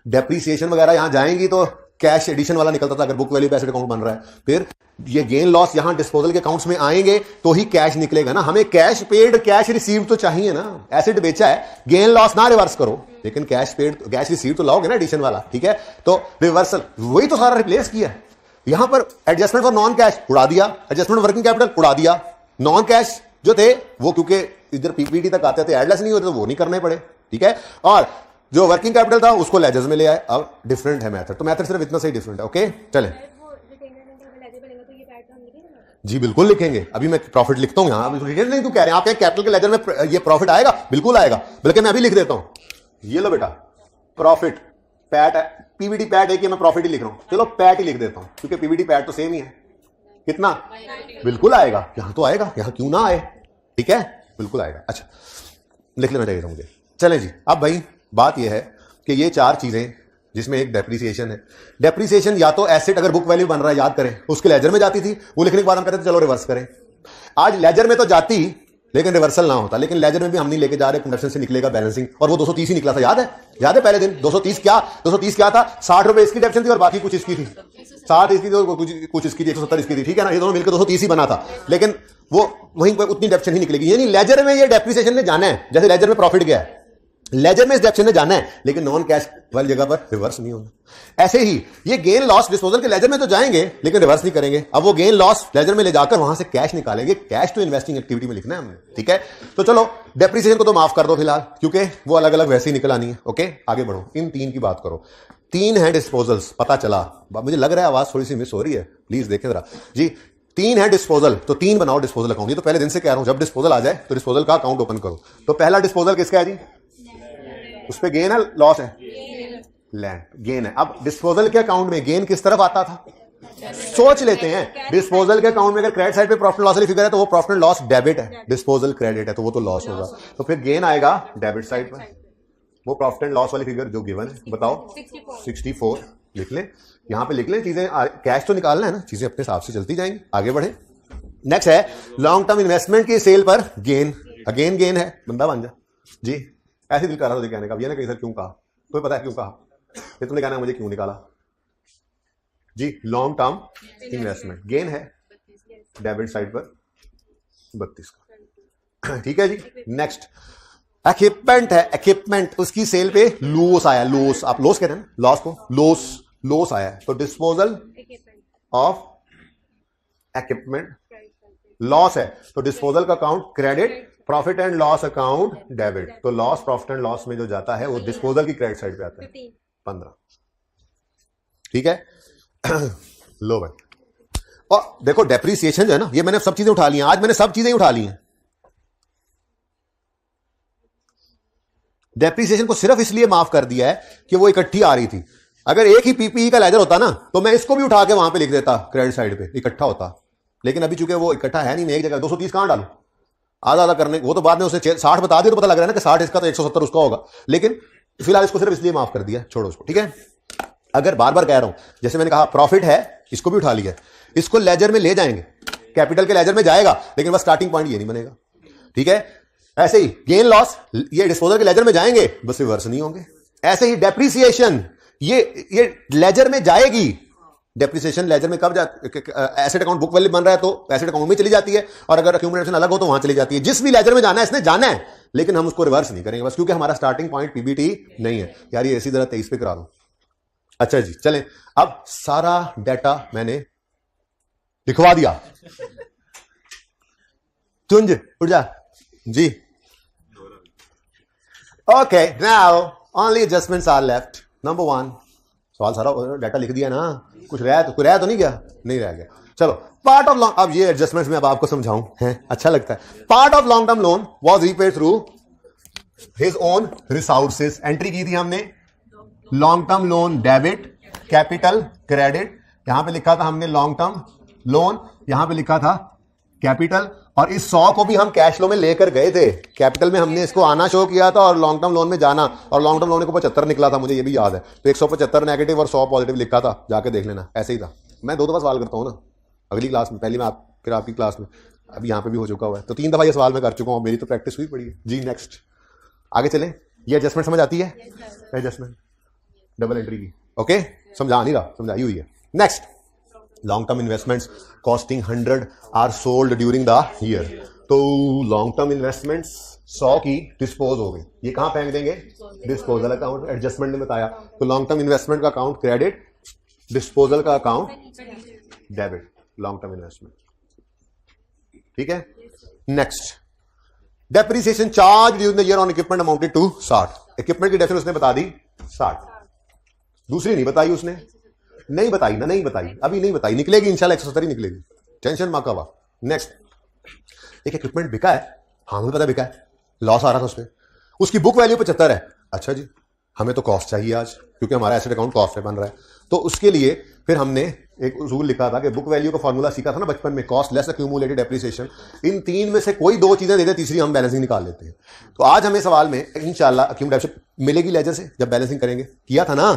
डेप्रिसिएशन वगैरह यहां जाएंगी तो कैश एडिशन वाला निकलता था, अगर बुक वैल्यू पे एसेट अकाउंट बन रहा है। फिर ये गेन लॉस यहां डिस्पोजल के अकाउंट्स में आएंगे तो ही कैश निकलेगा ना। हमें कैश पेड, कैश रिसीव तो चाहिए ना। एसेट बेचा है, गेन लॉस ना रिवर्स करो, लेकिन कैश पेड, कैश रिसीव तो लाओगे ना एडिशन वाला, ठीक है। तो रिवर्सल वही तो सारा रिप्लेस किया। यहां पर एडजस्टमेंट फॉर नॉन कैश उड़ा दिया, एडजस्टमेंट वर्किंग कैपिटल उड़ा दिया। नॉन कैश जो थे वो क्योंकि इधर पीपीटी तक आते थे, एडलेस नहीं होते तो वो नहीं करने पड़े, ठीक है। और जो वर्किंग कैपिटल था उसको लेजर्स में ले आए। अब डिफरेंट है मेथड, तो मेथड सिर्फ इतना सही डिफरेंट है। ओके, चलें जी, बिल्कुल लिखेंगे। अभी मैं प्रॉफिट लिखता हूं यहां, नहीं तो कह रहे हैं आप कैपिटल के लेजर में ये प्रॉफिट आएगा, बिल्कुल आएगा। बल्कि मैं अभी लिख देता हूं, ये लो बेटा, प्रॉफिट पैट, पीबीटी पैट है कि मैं प्रॉफिट ही लिख रहा हूं, चलो पैट ही लिख देता हूं, क्योंकि पीबीटी पैट तो सेम ही है। कितना? बिल्कुल आएगा, यहां तो आएगा, यहां क्यों ना आए, ठीक है, बिल्कुल आएगा। अच्छा, लिख लेना चाहिए था मुझे। चलें जी, अब भाई बात यह है कि ये 4 चीजें जिसमें एक डेप्रिसिएशन है। डेप्रिसिएशन या तो एसेट अगर बुक वैल्यू बन रहा है, याद करें, उसके लेजर में जाती थी, वो लिखने के बाद हम कहते थे चलो रिवर्स करें। आज लेजर में तो जाती लेकिन रिवर्सल ना होता, लेकिन लेजर में भी हम नहीं लेके जा रहे, प्रोडक्शन से निकलेगा बैलेंसिंग, और वो 230 ही निकला था। याद है पहले दिन 230 क्या था? 60 रुपए इसकी डेप्शन थी और बाकी कुछ इसकी थी। 60 इसकी थी, कुछ इसकी थी, 170 इसकी थी, ठीक है ना। ये दोनों मिलकर 230 ही बना था। लेकिन वो वहीं पर उतनी डेप्शन ही निकलेगी। यानी लेजर में ये डेप्रिसिएशन ने जाना है, जैसे लेजर में प्रॉफिट गया है, लेजर में इस डेप्शन ने जाना है, लेकिन नॉन कैश वाली जगह पर रिवर्स नहीं होना। ऐसे ही ये गेन लॉस डिस्पोजल के लेजर में तो जाएंगे लेकिन रिवर्स नहीं करेंगे। अब वो गेन लॉस लेजर में ले जाकर वहां से कैश निकालेंगे। कैश तो इन्वेस्टिंग एक्टिविटी में लिखना है हमने, ठीक है। तो चलो डेप्रिसिएशन को तो माफ कर दो फिलहाल, क्योंकि वो अलग अलग वैसे ही निकल आनी है। ओके, आगे बढ़ो, इन तीन की बात करो। तीन है डिस्पोजल्स, पता चला, मुझे लग रहा है आवाज थोड़ी सी मिस हो रही है, प्लीज देखें जरा जी। तीन है डिस्पोजल, तो तीन बनाओ डिस्पोजल अकाउंट। ये तो पहले दिन से कह रहा हूं, जब डिस्पोजल आ जाए तो डिस्पोजल का अकाउंट ओपन करो। तो पहला डिस्पोजल किसका है जी? उस पे गेन है लॉस है? लैंड गेन है। अब डिस्पोजल के अकाउंट में गेन किस तरफ आता था? सोच लेते हैं, डिस्पोजल के अकाउंट में अगर क्रेडिट साइड पे प्रॉफिट लॉस वाली फिगर है तो वो प्रॉफिट लॉस डेबिट है, डिस्पोजल क्रेडिट है तो वो तो लॉस होगा। तो फिर गेन आएगा डेबिट साइड पर। वो प्रॉफिट एंड लॉस वाली फिगर जो गिवन है बताओ 64 लिख लें, यहां पे लिख लें। चीजें कैश तो निकालना है ना, चीजें अपने हिसाब से चलती जाएंगी। आगे बढ़े। नेक्स्ट है लॉन्ग टर्म इन्वेस्टमेंट की सेल पर गेन। अगेन गेन है, बंदा बन जा जी। ऐसे दिल कर रहा था कहने का, ये ना कहीं सर क्यों कहा, तुम्हें पता है क्यों कहा? ये तुमने कहना मुझे क्यों निकाला जी। लॉन्ग टर्म इन्वेस्टमेंट गेन है डेबिट साइड पर 32 का, ठीक है जी। नेक्स्ट इक्विपमेंट है, इक्विपमेंट उसकी सेल पे लॉस आया। लॉस, आप लॉस कहते हैं ना लॉस को, लॉस आया। तो डिस्पोजल ऑफ इक्विपमेंट लॉस है, तो डिस्पोजल का account credit, profit and loss account debit. तो लॉस प्रॉफिट एंड लॉस में जो जाता है वो डिस्पोजल की क्रेडिट साइड पे आता है 15, ठीक है। लो भाई, और देखो डेप्रिसिएशन जो है ना, ये मैंने सब चीजें उठा ली हैं आज, मैंने सब चीजें उठा ली हैं। डेप्रिसिएशन को सिर्फ इसलिए माफ कर दिया है कि वो इकट्ठी आ रही थी। अगर एक ही पीपीई का लेजर होता ना तो मैं इसको भी उठा के वहां पे लिख देता क्रेडिट साइड पे, इकट्ठा होता। लेकिन अभी चूंकि वो इकट्ठा है नहीं, मैं एक जगह 230 कहां डालू, आधा आधा करने, वो तो बाद में उसे 60 बता दिया तो पता लग रहा है ना कि 60 इसका तो 170 उसका होगा। लेकिन फिलहाल इसको सिर्फ इसलिए माफ कर दिया, छोड़ो उसको, ठीक है। अगर बार बार कह रहा हूं, जैसे मैंने कहा प्रॉफिट है, इसको भी उठा लिया, इसको लेजर में ले जाएंगे, कैपिटल के लेजर में जाएगा, लेकिन बस स्टार्टिंग पॉइंट ये नहीं बनेगा, ठीक है। ऐसे ही गेन लॉस ये डिस्पोजल के लेजर में जाएंगे, बस रिवर्स नहीं होंगे। ऐसे ही डेप्रिसिएशन ये लेजर में जाएगी। डेप्रिसिएशन लेजर में कब एसेट अकाउंट बुक वैल्यू बन रहा है तो एसेट अकाउंट में चली जाती है, और अगर अक्यूमुलेशन अलग हो तो वहां चली जाती है। जिस भी लेजर में जाना है इसने जाना है, लेकिन हम उसको रिवर्स नहीं करेंगे बस, क्योंकि हमारा स्टार्टिंग पॉइंट पीबीटी नहीं है। यार ये इसी तरह 23 पे करा दो। अच्छा जी, चलें। अब सारा डाटा मैंने लिखवा दिया। तुंज उठ जा जी। Okay, now only adjustments are left. Number 1, सवाल सारा डाटा लिख दिया ना, कुछ रहा तो नहीं गया? नहीं रह गया। चलो, पार्ट ऑफ लॉन्ग, अब ये एडजस्टमेंट्स में अब आपको समझाऊं, है अच्छा लगता है। Part of long term loan was repaid through his own resources. Entry की थी हमने long term loan debit, capital credit, यहां पे लिखा था हमने लॉन्ग टर्म लोन, यहां पे लिखा था कैपिटल, और इस 100 को भी हम कैश फ्लो में लेकर गए थे। कैपिटल में हमने इसको आना शो किया था और लॉन्ग टर्म लोन में जाना, और लॉन्ग टर्म लोन को 75 निकला था, मुझे ये भी याद है। तो 175 नेगेटिव और 100 पॉजिटिव लिखा था, जाके देख लेना, ऐसे ही था। मैं 2 दफा सवाल करता हूं ना, अगली क्लास में, पहली में आप, फिर आपकी क्लास में, अभी यहां पे भी हो चुका हुआ है, तो 3 दफा ये सवाल मैं कर चुका हूं, मेरी तो प्रैक्टिस हुई पड़ी है जी। नेक्स्ट आगे चलें। ये एडजस्टमेंट समझ आती है? एडजस्टमेंट डबल एंट्री की, ओके, समझा नहीं रहा, समझाई हुई है। Next, long term investments costing 100 are sold during the year. तो लॉन्ग टर्म इन्वेस्टमेंट्स 100 की डिस्पोज हो गई, ये कहां फेंक देंगे? Disposal account. एडजस्टमेंट ने बताया, तो लॉन्ग टर्म इन्वेस्टमेंट का अकाउंट क्रेडिट, डिस्पोजल का account debit, long term investment, ठीक है। Next, depreciation charge during the year on equipment amounted to 60। Equipment की डेफिनेशन उसने बता दी 60, दूसरी नहीं बताई उसने, नहीं बताई ना, नहीं बताई, अभी नहीं बताई, निकलेगी इंशाल्लाह 170 निकलेगी, टेंशन मत करो। नेक्स्ट, एक इक्विपमेंट बिका है, हाँ मुझे पता बिका है, लॉस आ रहा था उस पर, उसकी बुक वैल्यू 75 है। अच्छा जी, हमें तो कॉस्ट चाहिए आज, क्योंकि हमारा एसेट अकाउंट कॉस्ट पे बन रहा है, तो उसके लिए फिर हमने एक रूल लिखा था कि बुक वैल्यू का फॉर्मूला सीखा था ना बचपन में, कॉस्ट लेस एक्यूमुलेटेड डेप्रिसिएशन। इन 3 में से कोई 2 चीजें दे दे, तीसरी हम बैलेंसिंग निकाल लेते हैं। तो आज हमें सवाल में इंशाल्लाह एक्यूमुलेशन मिलेगी लेजर से, जब बैलेंसिंग करेंगे, किया था ना।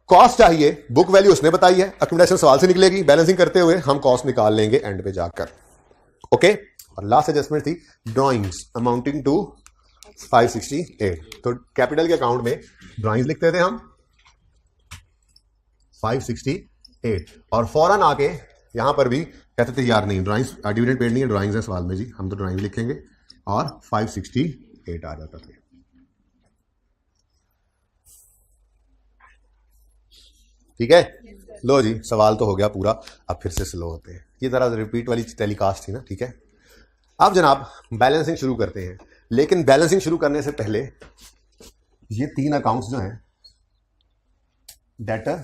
कॉस्ट चाहिए, बुक वैल्यू उसने बताई है, एक्यूमुलेशन सवाल से निकलेगी, बैलेंसिंग करते हुए हम कॉस्ट निकाल लेंगे एंड पे जाकर, ओके। और लास्ट एडजस्टमेंट थी ड्रॉइंग्स अमाउंटिंग टू 568। तो कैपिटल के अकाउंट में ड्रॉइंग्स लिखते थे हम 568, और फौरन आके यहां पर भी कहते थे यार नहीं ड्राइंग्स डिविडेंड पेड नहीं है, ड्राइंग्स है सवाल में जी, हम तो ड्राइंग लिखेंगे और 568 आ जाता था। ठीक है, लो जी सवाल तो हो गया पूरा, अब फिर से स्लो होते हैं, ये जरा रिपीट वाली टेलीकास्ट थी ना। ठीक है, अब जनाब बैलेंसिंग शुरू करते हैं, लेकिन बैलेंसिंग शुरू करने से पहले ये 3 अकाउंट्स जो हैं, डेटर,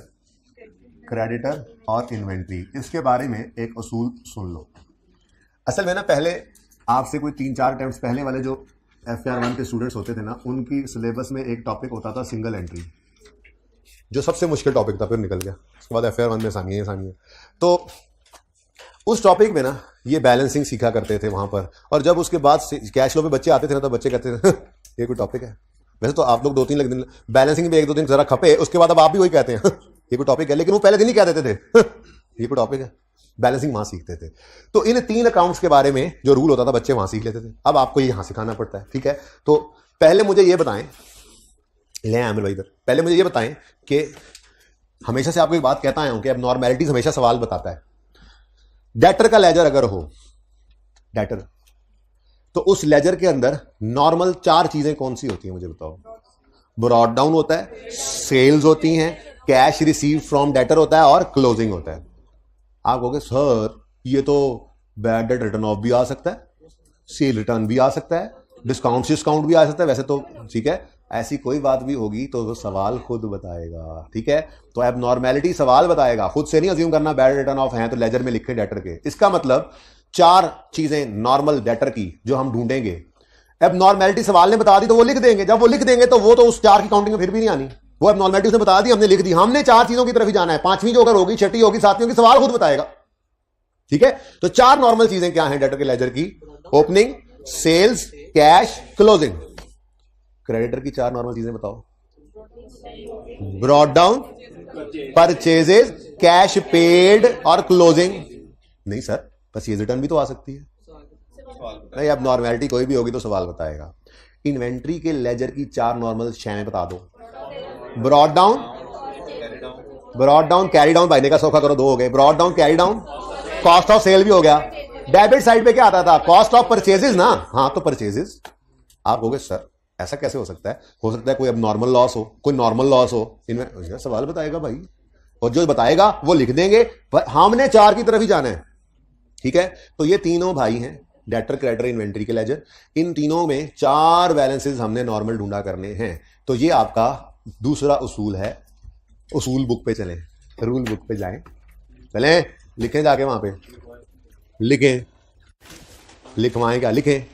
क्रेडिटर और इन्वेंट्री, इसके बारे में एक उसूल सुन लो। असल में ना पहले आपसे कोई 3-4 अटेम्प्ट्स पहले वाले जो FR1 के स्टूडेंट्स होते थे ना, उनकी सिलेबस में एक टॉपिक होता था सिंगल एंट्री, जो सबसे मुश्किल टॉपिक था, फिर निकल गया। उसके बाद FR1 में आसानी है। तो उस टॉपिक में ना ये बैलेंसिंग सीखा करते थे वहां पर, और जब उसके बाद कैश फ्लो पे बच्चे आते थे ना, तो बच्चे कहते थे ये कोई टॉपिक है। वैसे तो आप लोग 2-3 दिन बैलेंसिंग में 1-2 दिन जरा खपे, उसके बाद अब आप भी वही कहते हैं ये कोई टॉपिक है, लेकिन वो पहले दिन ही कह देते थे ये कोई टॉपिक है। बैलेंसिंग वहां सीखते थे। तो इन 3 अकाउंट्स के बारे में जो रूल होता था बच्चे वहां सीख लेते थे, अब आपको यहां सिखाना पड़ता है। ठीक है, तो पहले मुझे ये बताएं, ले आमिर भाई इधर, पहले मुझे ये बताएं कि हमेशा से आपको एक बात कहता आया हूं कि अब नॉर्मेलिटीज हमेशा सवाल बताता है। डेटर का लेजर अगर हो, डेटर, तो उस लेजर के अंदर नॉर्मल 4 चीजें कौन सी होती हैं मुझे बताओ। ब्रॉड डाउन होता है, सेल्स होती हैं, कैश रिसीव फ्रॉम डेटर होता है और क्लोजिंग होता है। आप कहोगे सर ये तो बैड डेट रिटर्न ऑफ भी आ सकता है, सेल रिटर्न भी आ सकता है, डिस्काउंट भी आ सकता है। वैसे तो ठीक है, ऐसी कोई बात भी होगी तो सवाल खुद बताएगा। ठीक है, तो अब नॉर्मेलिटी सवाल बताएगा, खुद से नहीं अज्यूम करना बैड रिटर्न ऑफ है तो लेजर में लिखे डेटर के। इसका मतलब 4 चीजें नॉर्मल डेटर की जो हम ढूंढेंगे, अब नॉर्मेलिटी सवाल ने बता दी तो वो लिख देंगे। जब वो लिख देंगे तो वो तो उस 4 की काउंटिंग में फिर भी नहीं आनी, वो अब नॉर्मेलिटी उसने बता दी, हमने लिख दी, हमने 4 चीजों की तरफ ही जाना है। 5वीं जो अगर होगी, 6ठी होगी, 7वीं होगी, सवाल खुद बताएगा। ठीक है, तो 4 नॉर्मल चीजें क्या हैं डेटर के लेजर की? Opening, sales, cash, closing. Creditor की 4 नॉर्मल चीजें बताओ। Brought down, purchases, cash paid और क्लोजिंग। नहीं सर, परचेज रिटर्न भी तो आ सकती है। नहीं, अब नॉर्मेलिटी कोई भी होगी तो सवाल बताएगा। इन्वेंट्री के लेजर की 4 नॉर्मल शेयरें बता दो। ब्रॉड डाउन, कैरी डाउन, भाईने का सौखा करो, 2 हो गए। Brought down, carry down, cost of sale भी हो गया। डेबिट साइड पे क्या आता था? कॉस्ट ऑफ परचेजेस ना। हाँ, तो परचेजेस। आप कहोगे सर ऐसा कैसे हो सकता है? हो सकता है कोई अब नॉर्मल लॉस हो, कोई नॉर्मल लॉस हो, इनमें सवाल बताएगा भाई, और जो बताएगा वो लिख देंगे, पर हमने 4 की तरफ ही जाना है। ठीक है, तो ये तीनों भाई हैं, डेटर, क्रेडिटर, इन्वेंट्री के लेजर। इन तीनों में 4 बैलेंसेस हमने नॉर्मल ढूंढा करने हैं। तो ये आपका दूसरा उसूल है। उसूल बुक पे चलें, रूल बुक पे जाएं, चलें, लिखें जाके वहां पे, लिखें, लिखवाएं क्या? लिखें,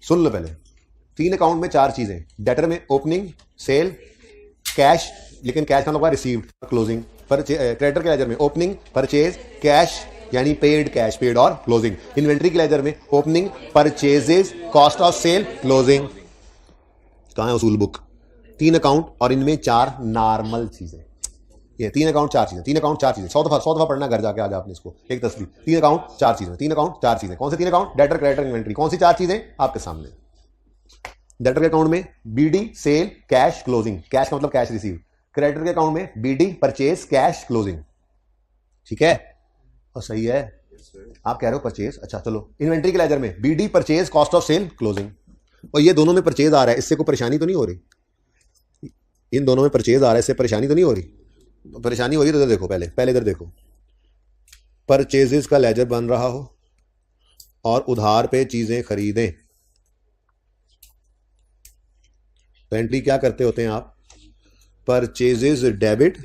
सुन लो पहले। 3 अकाउंट में 4 चीजें, डेटर में ओपनिंग, सेल, कैश, लेकिन कैश का मतलब रिसीव्ड, क्लोजिंग। क्रेडिटर के लेजर में ओपनिंग, परचेज, कैश यानी पेड, कैश पेड और क्लोजिंग। इन्वेंट्री के लेजर में opening, purchases, cost of sale, closing. कहां है उसूल बुक? 3 अकाउंट और इनमें 4 नॉर्मल चीजें। ये 3 अकाउंट 4 चीजें, 3 अकाउंट 4 चीजें, 100 दफा पढ़ना घर जाके आज आपने इसको, एक तस्वीर। 3 अकाउंट 4 चीजें, 3 अकाउंट 4 चीजें। कौन से 3 अकाउंट? Debtor, creditor, inventory. कौन सी 4 चीजें? आपके सामने। डेटर के अकाउंट में BD, sale, cash, closing. Cash का मतलब कैश रिसीव। क्रेडिटर के अकाउंट में बीडी, परचेज, कैश, क्लोजिंग। ठीक है, और सही है। आप कह रहे हो परचेज, अच्छा चलो। इन्वेंट्री के लेजर में BD, purchase, cost of sale, closing. और ये दोनों में परचेज आ रहा है, इससे कोई परेशानी तो नहीं हो रही? इन दोनों में परचेज आ रहा है, इससे परेशानी तो नहीं हो रही? परेशानी हो रही तो इधर देखो, पहले इधर देखो। परचेजेस का लेजर बन रहा हो और उधार पे चीजें खरीदें, तो एंट्री क्या करते होते हैं आप? परचेजेस डेबिट,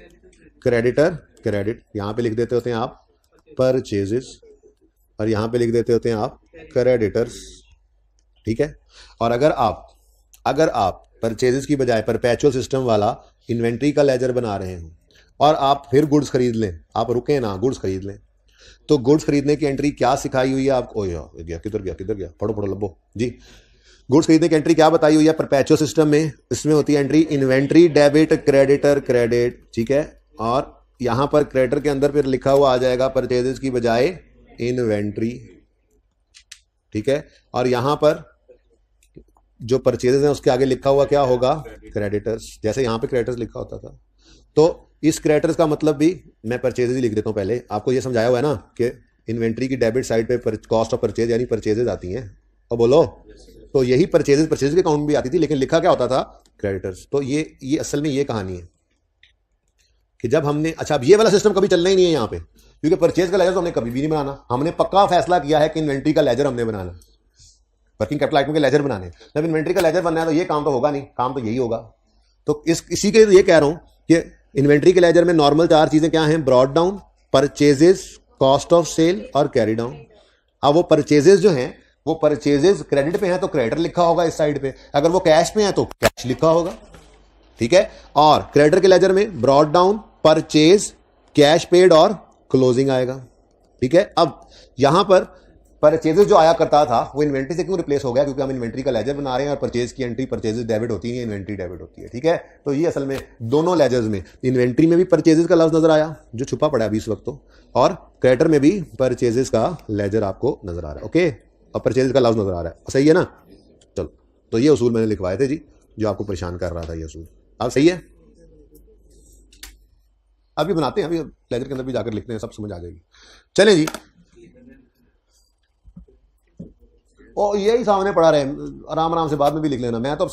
क्रेडिटर क्रेडिट, यहां पे लिख देते होते हैं आप परचेजेस, और यहां पे लिख देते होते हैं आप क्रेडिटर्स। ठीक है, और अगर आप परचेजेस की बजाय परपेचुअल सिस्टम वाला इन्वेंट्री का लेजर बना रहे हो और आप फिर गुड्स खरीद लें, आप रुके ना, गुड्स खरीद लें, तो गुड्स खरीदने की एंट्री क्या सिखाई हुई है आपको? किधर गया, पढ़ो लब्बो जी। गुड्स खरीदने की एंट्री क्या बताई हुई है परपेचुअल सिस्टम में? इसमें होती है entry inventory debit, creditor credit. ठीक है, और यहां पर क्रेडिटर के अंदर फिर लिखा हुआ आ जाएगा परचेजेस की बजाय इन्वेंट्री। ठीक है, और यहां पर जो परचेजेस हैं उसके आगे लिखा हुआ क्या होगा, क्रेडिटर्स। जैसे यहाँ पे क्रेडिटर्स लिखा होता था, तो इस क्रेडिटर्स का मतलब भी मैं परचेजेस ही लिख देता हूँ। पहले आपको ये समझाया हुआ है ना कि इन्वेंट्री की डेबिट साइड पे कॉस्ट ऑफ परचेज यानी परचेजेस आती हैं, और बोलो तो यही परचेज के अकाउंट में भी आती थी, लेकिन लिखा क्या होता था, क्रेडिटर्स। तो ये असल में ये कहानी है कि जब हमने, अच्छा अब ये वाला सिस्टम कभी चलना ही नहीं है यहाँ पे, क्योंकि परचेज का लेजर तो हमने कभी भी नहीं बनाना। हमने पक्का फैसला किया है कि इन्वेंट्री का लेजर हमने बनाना, वर्किंग कैपिटल आइटम के लेजर बनाने। जब इन्वेंट्री का लेजर बनना है तो ये काम तो होगा नहीं, काम तो यही होगा। तो इसी के ये कह रहा हूं कि इन्वेंट्री के लेजर में नॉर्मल 4 चीजें क्या हैं, brought down, purchases, cost of sale और कैरी डाउन। अब वो परचेजेस जो हैं वो परचेजेस क्रेडिट पे हैं तो क्रेडिटर लिखा होगा इस साइड पे, अगर वो कैश पे हैं तो कैश लिखा होगा, ठीक है। और क्रेडिटर के लेजर में brought down, purchase, cash paid और क्लोजिंग आएगा, ठीक है। अब यहां पर परचेजेस जो आया करता था वो इन्वेंट्री से क्यों रिप्लेस हो गया, क्योंकि हम इन्वेंट्री का लेजर बना रहे हैं और परचेज की एंट्री परचेजेस डेबिट होती है, इन्वेंट्री डेबिट होती है, ठीक है। तो ये असल में दोनों लेजर्स में इन्वेंट्री में भी परचेजेस का लफ्ज नजर आया जो छुपा पड़ा है अभी इस वक्त तो, और क्रेडिटर में भी परचेजेस का लेजर आपको नजर आ रहा है, ओके, और परचेजेस का लफ्ज नजर आ रहा है, सही है ना। चलो, तो ये उसूल मैंने लिखवाए थे जी जो आपको परेशान कर रहा था, ये उसूल अब सही है। अभी बनाते हैं, अभी लेजर के अंदर भी जाकर लिखते हैं, सब समझ आ जाएगी। चलें जी, ओ यही सामने पड़ा रहे, आराम आराम से बाद में भी लिख लेना। मैं तो अब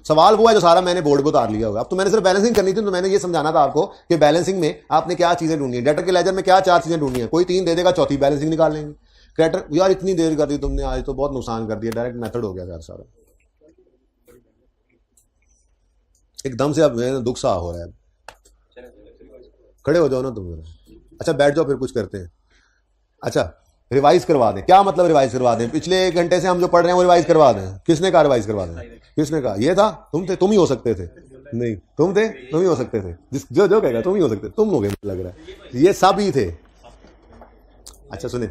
सवाल वो है जो सारा मैंने बोर्ड पे उतार लिया होगा। अब तो मैंने सिर्फ बैलेंसिंग करनी थी, तो मैंने ये समझाना था आपको कि बैलेंसिंग में आपने क्या चीजें ढूंढनी है, डेटर के लेजर में क्या 4 चीजें ढूंढनी है। कोई 3 दे देगा, चौथी बैलेंसिंग निकाल लेंगे। क्रेडिटर यार इतनी देर कर दी तुमने, आज तो बहुत नुकसान कर दिया, डायरेक्ट मेथड हो गया यार सारा, एकदम से अब दुख सा हो रहा है। खड़े हो जाओ ना तुम, अच्छा बैठ जाओ, फिर कुछ करते हैं। अच्छा रिवाइज करवा दें, क्या मतलब रिवाइज करवा दें, पिछले 1 घंटे से हम जो पढ़ रहे हैं वो रिवाइज करवा दें। किसने कहा रिवाइज करवा दें, किसने कहा, ये था, तुम थे, तुम ही हो सकते थे, नहीं तुम थे, तुम ही हो सकते थे, जो कहेगा तुम ही हो सकते, तुम लोग लग रहा है ये सब ही थे। अच्छा सुने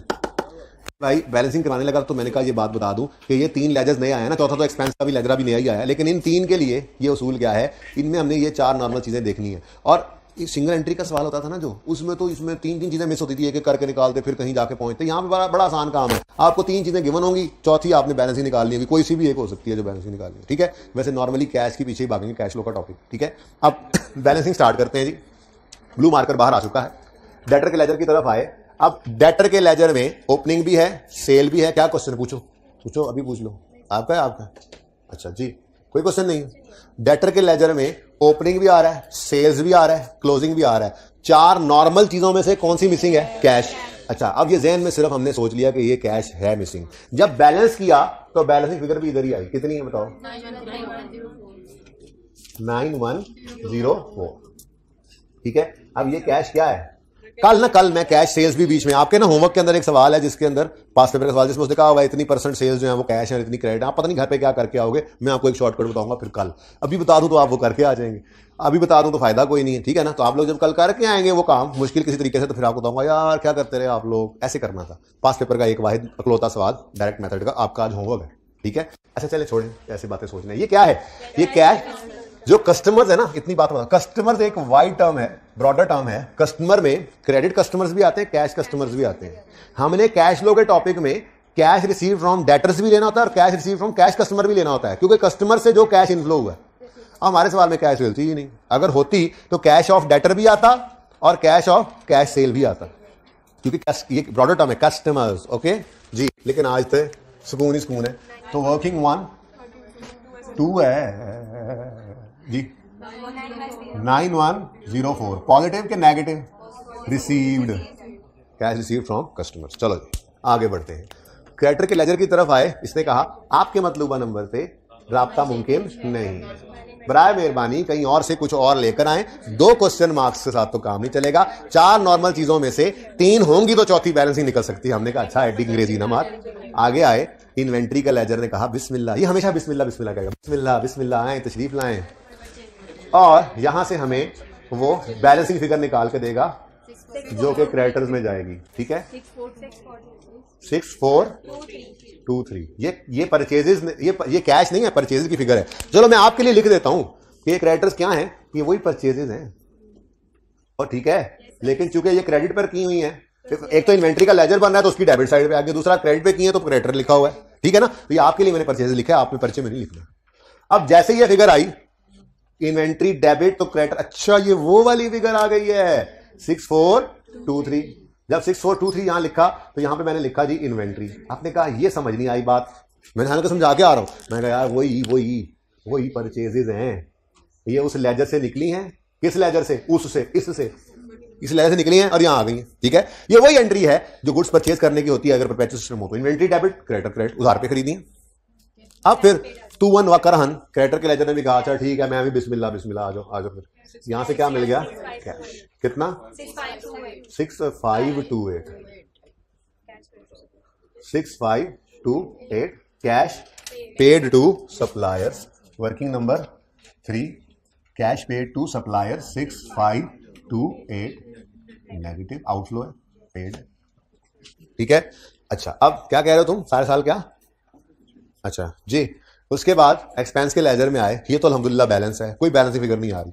भाई, बैलेंसिंग कराने लगा तो मैंने कहा ये बात बता दूं कि ये 3 लेजर्स नए आए ना, चौथा तो एक्सपेंस का भी लेजर भी नया ही आया, लेकिन इन 3 के लिए ये उसूल क्या है, इनमें हमने ये 4 नॉर्मल चीजें देखनी है। और सिंगल एंट्री का सवाल होता था ना जो, उसमें तो इसमें 3 चीजें मिस होती थी, एक एक करके निकालते फिर कहीं जाके पहुंचते। यहाँ पे बड़ा आसान काम है, आपको 3 चीजें गिवन होंगी, चौथी आपने बैलेंसिंग निकालनी होगी, कोई सी भी एक हो सकती है जो बैलेंसिंग निकालनी है, ठीक है। वैसे नॉर्मली कैश के पीछे ही भागेंगे, कैश फ्लो का टॉपिक, ठीक है। अब बैलेंसिंग स्टार्ट करते हैं जी। ब्लू मार्कर बाहर आ चुका है, डेटर के लेजर की तरफ आए। अब डेटर के लेजर में ओपनिंग भी है, सेल भी है। क्या क्वेश्चन पूछो अभी पूछ लो, आपका है आपका, अच्छा जी कोई क्वेश्चन नहीं। डेटर के लेजर में ओपनिंग भी आ रहा है, सेल्स भी आ रहा है, क्लोजिंग भी आ रहा है। 4 नॉर्मल चीजों में से कौन सी मिसिंग है, कैश। अच्छा अब ये जहन में सिर्फ हमने सोच लिया कि ये कैश है मिसिंग। जब बैलेंस किया तो बैलेंसिंग फिगर भी इधर ही आई, कितनी है बताओ, 9104, ठीक है। अब ये कैश क्या है, कल मैं कैश सेल्स भी बीच में, आपके ना होमवर्क के अंदर एक सवाल है जिसके अंदर पास पेपर का सवाल, जिसमें उसने कहा हुआ इतनी % सेल्स जो है वो कैश है, इतनी क्रेडिट। आप पता नहीं घर पे क्या करके आओगे, मैं आपको एक शॉर्टकट बताऊंगा फिर कल। अभी बता दूं तो आप वो करके आ जाएंगे, अभी बता दूं तो फायदा कोई नहीं है, ठीक है ना। तो आप लोग जब कल करके आएंगे वो काम मुश्किल किसी तरीके से, तो फिर आपको बताऊंगा यार क्या करते रहे आप लोग, ऐसे करना था। पास पेपर का एक वाहिद अकलौता सवाल डायरेक्ट मेथड का आपका आज होमवर्क है, ठीक है। अच्छा चले छोड़ें ऐसी बातें सोचना। ये क्या है, ये कैश जो कस्टमर्स है ना, इतनी बात बता, कस्टमर्स एक वाइड टर्म है, ब्रॉडर टर्म है। कस्टमर में क्रेडिट कस्टमर्स भी आते हैं, कैश कस्टमर्स भी आते हैं। हमने कैश फ्लो के टॉपिक में कैश रिसीव फ्रॉम डेटर्स भी लेना होता है और cash receive from cash customer भी लेना होता है, क्योंकि कस्टमर से जो कैश इनफ्लो हुआ है। हमारे सवाल में कैश मिलती ही नहीं, अगर होती तो कैश ऑफ डेटर भी आता और कैश ऑफ कैश सेल भी आता, क्योंकि ये ब्रॉडर टर्म है कस्टमर्स, ओके जी। लेकिन आज तो सुकून ही सुकून है। तो वर्किंग 1 2 है जी, 9104, पॉजिटिव के negative, received, cash received from customers. चलो जी आगे बढ़ते हैं। क्रेडिटर के लेजर की तरफ आए, इसने कहा आपके मतलूबा नंबर पे राब्ता मुमकिन नहीं, बराए मेहरबानी कहीं और से कुछ और लेकर आए। 2 क्वेश्चन मार्क्स के साथ तो काम नहीं चलेगा। 4 नॉर्मल चीजों में से 3 होंगी तो चौथी बैलेंसिंग निकल सकती है। हमने कहा अच्छा एडिंग अंग्रेजी ना मार। आगे आए, इन्वेंट्री का लेजर ने कहा बिस्मिल्लाह, ये हमेशा बिस्मिल्लाह बिस्मिल्लाह कहेगा, बिस्मिल्लाह बिस्मिल्लाह, आए तशरीफ लाएं, और यहां से हमें वो बैलेंसिंग फिगर निकाल के देगा जो कि क्रेडिटर्स में जाएगी, ठीक है। 6423, ये परचेजेस, ये कैश नहीं है, परचेजेस की फिगर है। चलो मैं आपके लिए लिख देता हूं कि ये क्रेडिटर्स क्या हैं, ये वही परचेजेस हैं, और ठीक है। लेकिन चूंकि ये क्रेडिट पर की हुई है, एक तो इन्वेंट्री का लेजर बन रहा है तो उसकी डेबिट साइड पे आगे, दूसरा क्रेडिट पे की है तो क्रेडिटर लिखा हुआ है, ठीक है ना। तो ये आपके लिए मैंने परचेजेस लिखा है, आपने पर्चे में नहीं लिखना। अब जैसे ये फिगर आई इन्वेंट्री डेबिट तो क्रेडिट, अच्छा ये वो वाली फिगर आ गई है 6423। जब 6423 यहां लिखा तो यहां पे मैंने लिखा जी इन्वेंट्री। आपने कहा ये समझ नहीं आई बात, मैंने हालांकि समझा के आ रहा हूं। मैंने कहा यार वही परचेजेज हैं, ये उस लेजर से निकली हैं। किस लेजर से? उससे, इससे, इस लेजर से निकली हैं और यहां आ गई हैं। ठीक है, ये वही एंट्री है जो गुड्स परचेज करने की होती है अगर परपेचुअल सिस्टम हो तो। इन्वेंट्री डेबिट, क्रेडिटर उधार पे खरीदी है। अब फिर 2-1 वकरहन क्रेडिटर के लेजर ने भी कहा अच्छा ठीक है, मैं भी बिस्मिल्लाह बिस्मिल्लाह आ जाओ। फिर यहां से क्या मिल गया? कैश। कितना? 6528। 6528 cash paid to suppliers. Working number 3 cash paid to supplier 6528 negative outflow है, पेड। ठीक है, अच्छा अब क्या कह रहे हो तुम? सारे साल क्या? अच्छा जी। उसके बाद एक्सपेंस के लेजर में आए, ये तो अल्हम्दुलिल्लाह बैलेंस है, कोई बैलेंस की फिगर नहीं आ रही।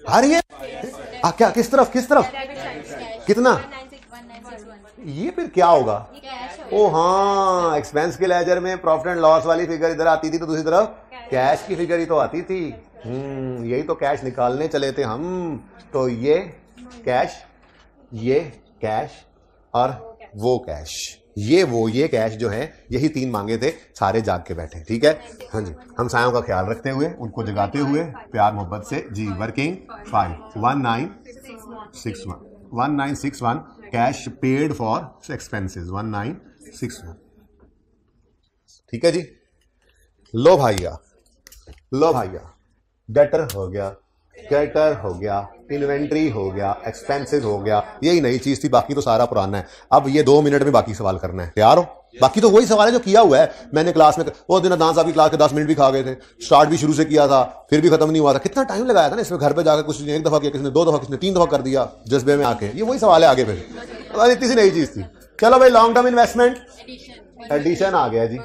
आ रही है? क्या? किस तरफ? कितना? ये फिर क्या होगा? ओ हाँ, एक्सपेंस के लेजर में प्रॉफिट एंड लॉस वाली फिगर इधर आती थी तो दूसरी तरफ कैश की फिगर ही तो आती थी। यही तो कैश निकालने चले थे हम। तो ये कैश, ये कैश और वो कैश, ये कैश जो है, यही 3 मांगे थे, सारे जाग के बैठे। ठीक है, हाँ जी। हम सायों का ख्याल रखते हुए, उनको जगाते हुए प्यार मोहब्बत से जी। Working 1961 cash paid for expenses 1961। ठीक है जी। लो भाइया डेटर हो गया, क्रेडिटर हो गया, इन्वेंट्री हो गया, एक्सपेंसेस हो गया, यही नई चीज थी, बाकी तो सारा पुराना है। अब ये 2 मिनट में बाकी सवाल करना है, तैयार हो? बाकी तो वही सवाल है जो किया हुआ है मैंने क्लास में। वो दिन अदनान साहब की क्लास के 10 मिनट भी खा गए थे, स्टार्ट भी शुरू से किया था, फिर भी खत्म नहीं हुआ था। कितना टाइम लगाया था ना इसमें, घर पे जाकर कुछ 1 दफा किया, किसी ने 2 दफा, किसी ने 3 दफा कर दिया जज्बे में आके। ये वही सवाल है आगे, फिर इतनी सी नई चीज थी। चलो भाई, लॉन्ग टर्म इन्वेस्टमेंट एडिशन आ गया जी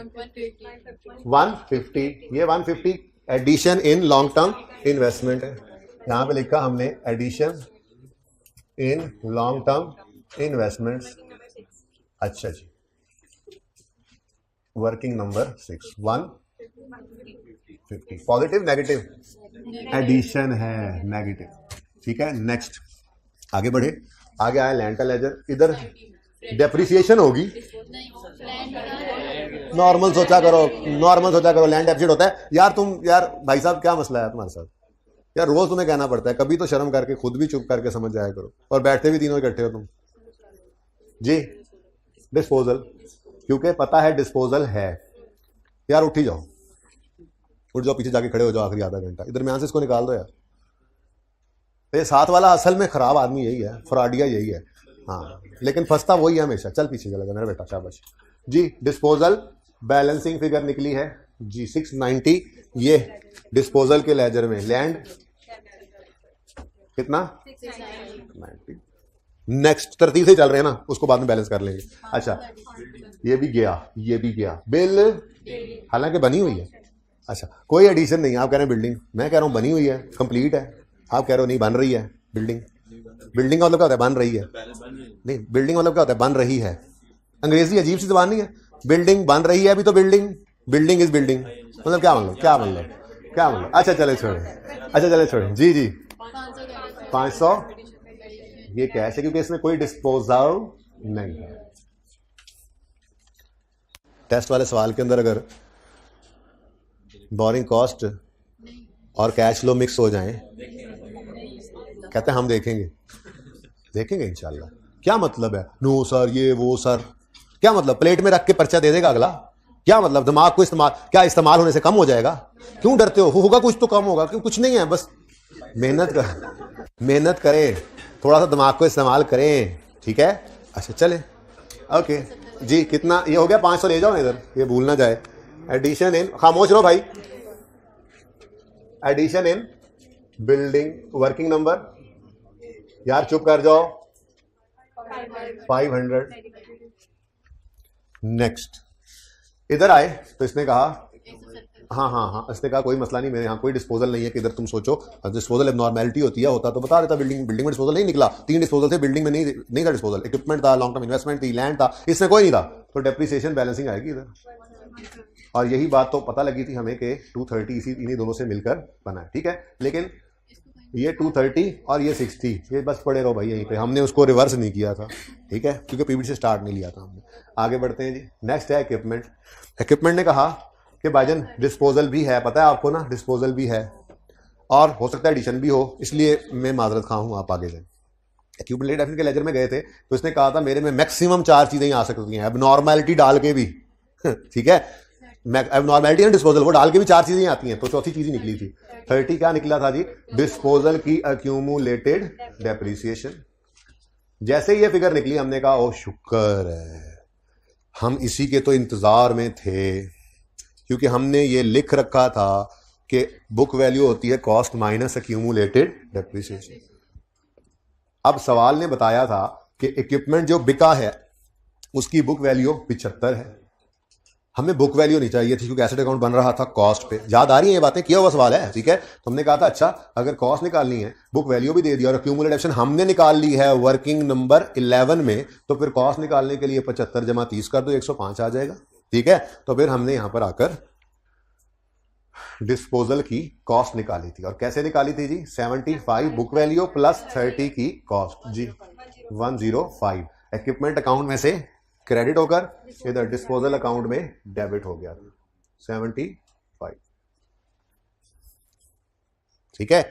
150। ये 150 addition in long term investment है। यहां पे लिखा हमने addition in long term investments. अच्छा जी, working number 6 150 positive negative addition है, नेगेटिव। ठीक है, नेक्स्ट आगे बढ़े। आगे आया लैंड का लेजर, इधर डेप्रिसिएशन होगी। नॉर्मल सोचा करो, लैंड डेफिसिट होता है। यार भाई साहब क्या मसला है तुम्हारे साथ? यार रोज तुम्हें कहना पड़ता है, कभी तो शर्म करके खुद भी चुप करके समझ जाया करो। और बैठते भी तीनों इकट्ठे हो तुम जी। डिस्पोजल, क्योंकि पता है डिस्पोजल है। यार उठ जाओ, पीछे जाके खड़े हो जाओ आखिरी आधा घंटा। इधर में से इसको निकाल दो यार। ये साथ वाला असल में खराब आदमी यही है, फ्रॉडिया यही है। हाँ, लेकिन फंसता वही है हमेशा। चल पीछे चला जा मेरा बेटा, शाबाश जी। डिस्पोजल बैलेंसिंग फिगर निकली है जी 690। ये डिस्पोजल के लेजर में लैंड कितना? 90। नेक्स्ट तरतीब से चल रहे हैं ना, उसको बाद में बैलेंस कर लेंगे। अच्छा, ये भी गया बिल, हालांकि बनी हुई है। अच्छा, कोई एडिशन नहीं। आप कह रहे हैं बिल्डिंग, मैं कह रहा हूं बनी हुई है, कंप्लीट है। आप कह रहे हो नहीं बन रही है बिल्डिंग का मतलब क्या होता है? बन रही है। नहीं, बिल्डिंग मतलब क्या होता है? बन रही है। अंग्रेजी अजीब सी जबान नहीं है। बिल्डिंग बन रही है अभी तो, बिल्डिंग इज बिल्डिंग मतलब क्या मतलब? अच्छा चले छोड़े जी 500 ये कैश है क्योंकि इसमें कोई डिस्पोजल नहीं है। टेस्ट वाले सवाल के अंदर अगर बोरिंग कॉस्ट और कैश फ्लो मिक्स हो जाएं, कहते हैं हम देखेंगे इंशाल्लाह। क्या मतलब है? नो सर, ये वो सर, क्या मतलब? प्लेट में रख के पर्चा दे देगा अगला? क्या मतलब? दिमाग को इस्तेमाल होने से कम हो जाएगा? क्यों डरते हो? होगा कुछ तो कम होगा। क्यों? कुछ नहीं है, बस मेहनत करें, थोड़ा सा दिमाग को इस्तेमाल करें। ठीक है, अच्छा चले ओके जी। कितना ये हो गया? 500 ले जाओ ना इधर, ये भूल ना जाए। एडिशन इन, खामोश रहो भाई। Addition in building, working number यार चुप कर जाओ, 500। नेक्स्ट इधर आए तो इसने कहा हाँ, इसने कहा कोई मसला नहीं, मेरे यहाँ कोई डिस्पोजल नहीं है। कि इधर तुम सोचो डिस्पोजल एबनॉर्मैलिटी होती है, होता तो बता देता। बिल्डिंग में डिस्पोजल नहीं निकला, 3 डिस्पोजल थे, बिल्डिंग में नहीं था डिस्पोजल। इक्विपमेंट था, लॉन्ग टर्म इन्वेस्टमेंट थी, लैंड था, इसमें कोई नहीं था। तो डेप्रिसिएशन बैलेंसिंग आएगी इधर। और यही बात तो पता लगी थी हमें कि 230 इन्हीं दोनों से मिलकर बना है, ठीक है। लेकिन ये 230 और ये 60 ये बस पड़े रहो भाई यहीं पे, हमने उसको रिवर्स नहीं किया था, ठीक है, क्योंकि पीपीटी से स्टार्ट नहीं लिया था हमने। आगे बढ़ते हैं जी। नेक्स्ट है इक्विपमेंट। इक्विपमेंट ने कहा कि भाईजान डिस्पोजल भी है, पता है आपको ना, डिस्पोजल भी है और हो सकता है एडिशन भी हो, इसलिए मैं माजरत खा हूँ, आप आगे जाए। इक्विपमेंट डेफिनेट के लेजर में गए थे तो इसने कहा था मेरे में मैक्सिमम 4 चीजें ही आ सकती हैं, अब नॉर्मैलिटी डाल के भी ठीक है, अब नॉर्मैलिटी एंड डिस्पोजल वो डाल के भी 4 चीजें आती हैं, तो चौथी चीज ही निकली थी। 30 क्या निकला था जी? डिस्पोजल की अक्यूमुलेटेड डेप्रिसिएशन। जैसे ही ये फिगर निकली हमने कहा ओ शुक्र है, हम इसी के तो इंतजार में थे, क्योंकि हमने ये लिख रखा था कि बुक वैल्यू होती है कॉस्ट माइनस अक्यूमुलेटेड डेप्रिसिएशन। अब सवाल ने बताया था कि इक्विपमेंट जो बिका है उसकी बुक वैल्यू 75 है, हमें बुक वैल्यू नहीं चाहिए थी क्योंकि एसेट अकाउंट बन रहा था कॉस्ट पे। याद आ रही है ये बातें, किया हुआ सवाल है, ठीक है। तो हमने कहा था अच्छा अगर कॉस्ट निकालनी है, बुक वैल्यू भी दे दिया और अक्यूमुलेटेड एक्शन हमने निकाल ली है वर्किंग नंबर 11 में, तो फिर कॉस्ट निकालने के लिए 75 जमा 30 कर दो, 105 आ जाएगा, ठीक है। तो फिर हमने यहां पर आकर डिस्पोजल की कॉस्ट निकाली थी, और कैसे निकाली थी जी? 75 बुक वैल्यू प्लस 30 की कॉस्ट जी, 105 इक्विपमेंट अकाउंट में से क्रेडिट होकर इधर डिस्पोजल अकाउंट में डेबिट हो गया, 75, ठीक है।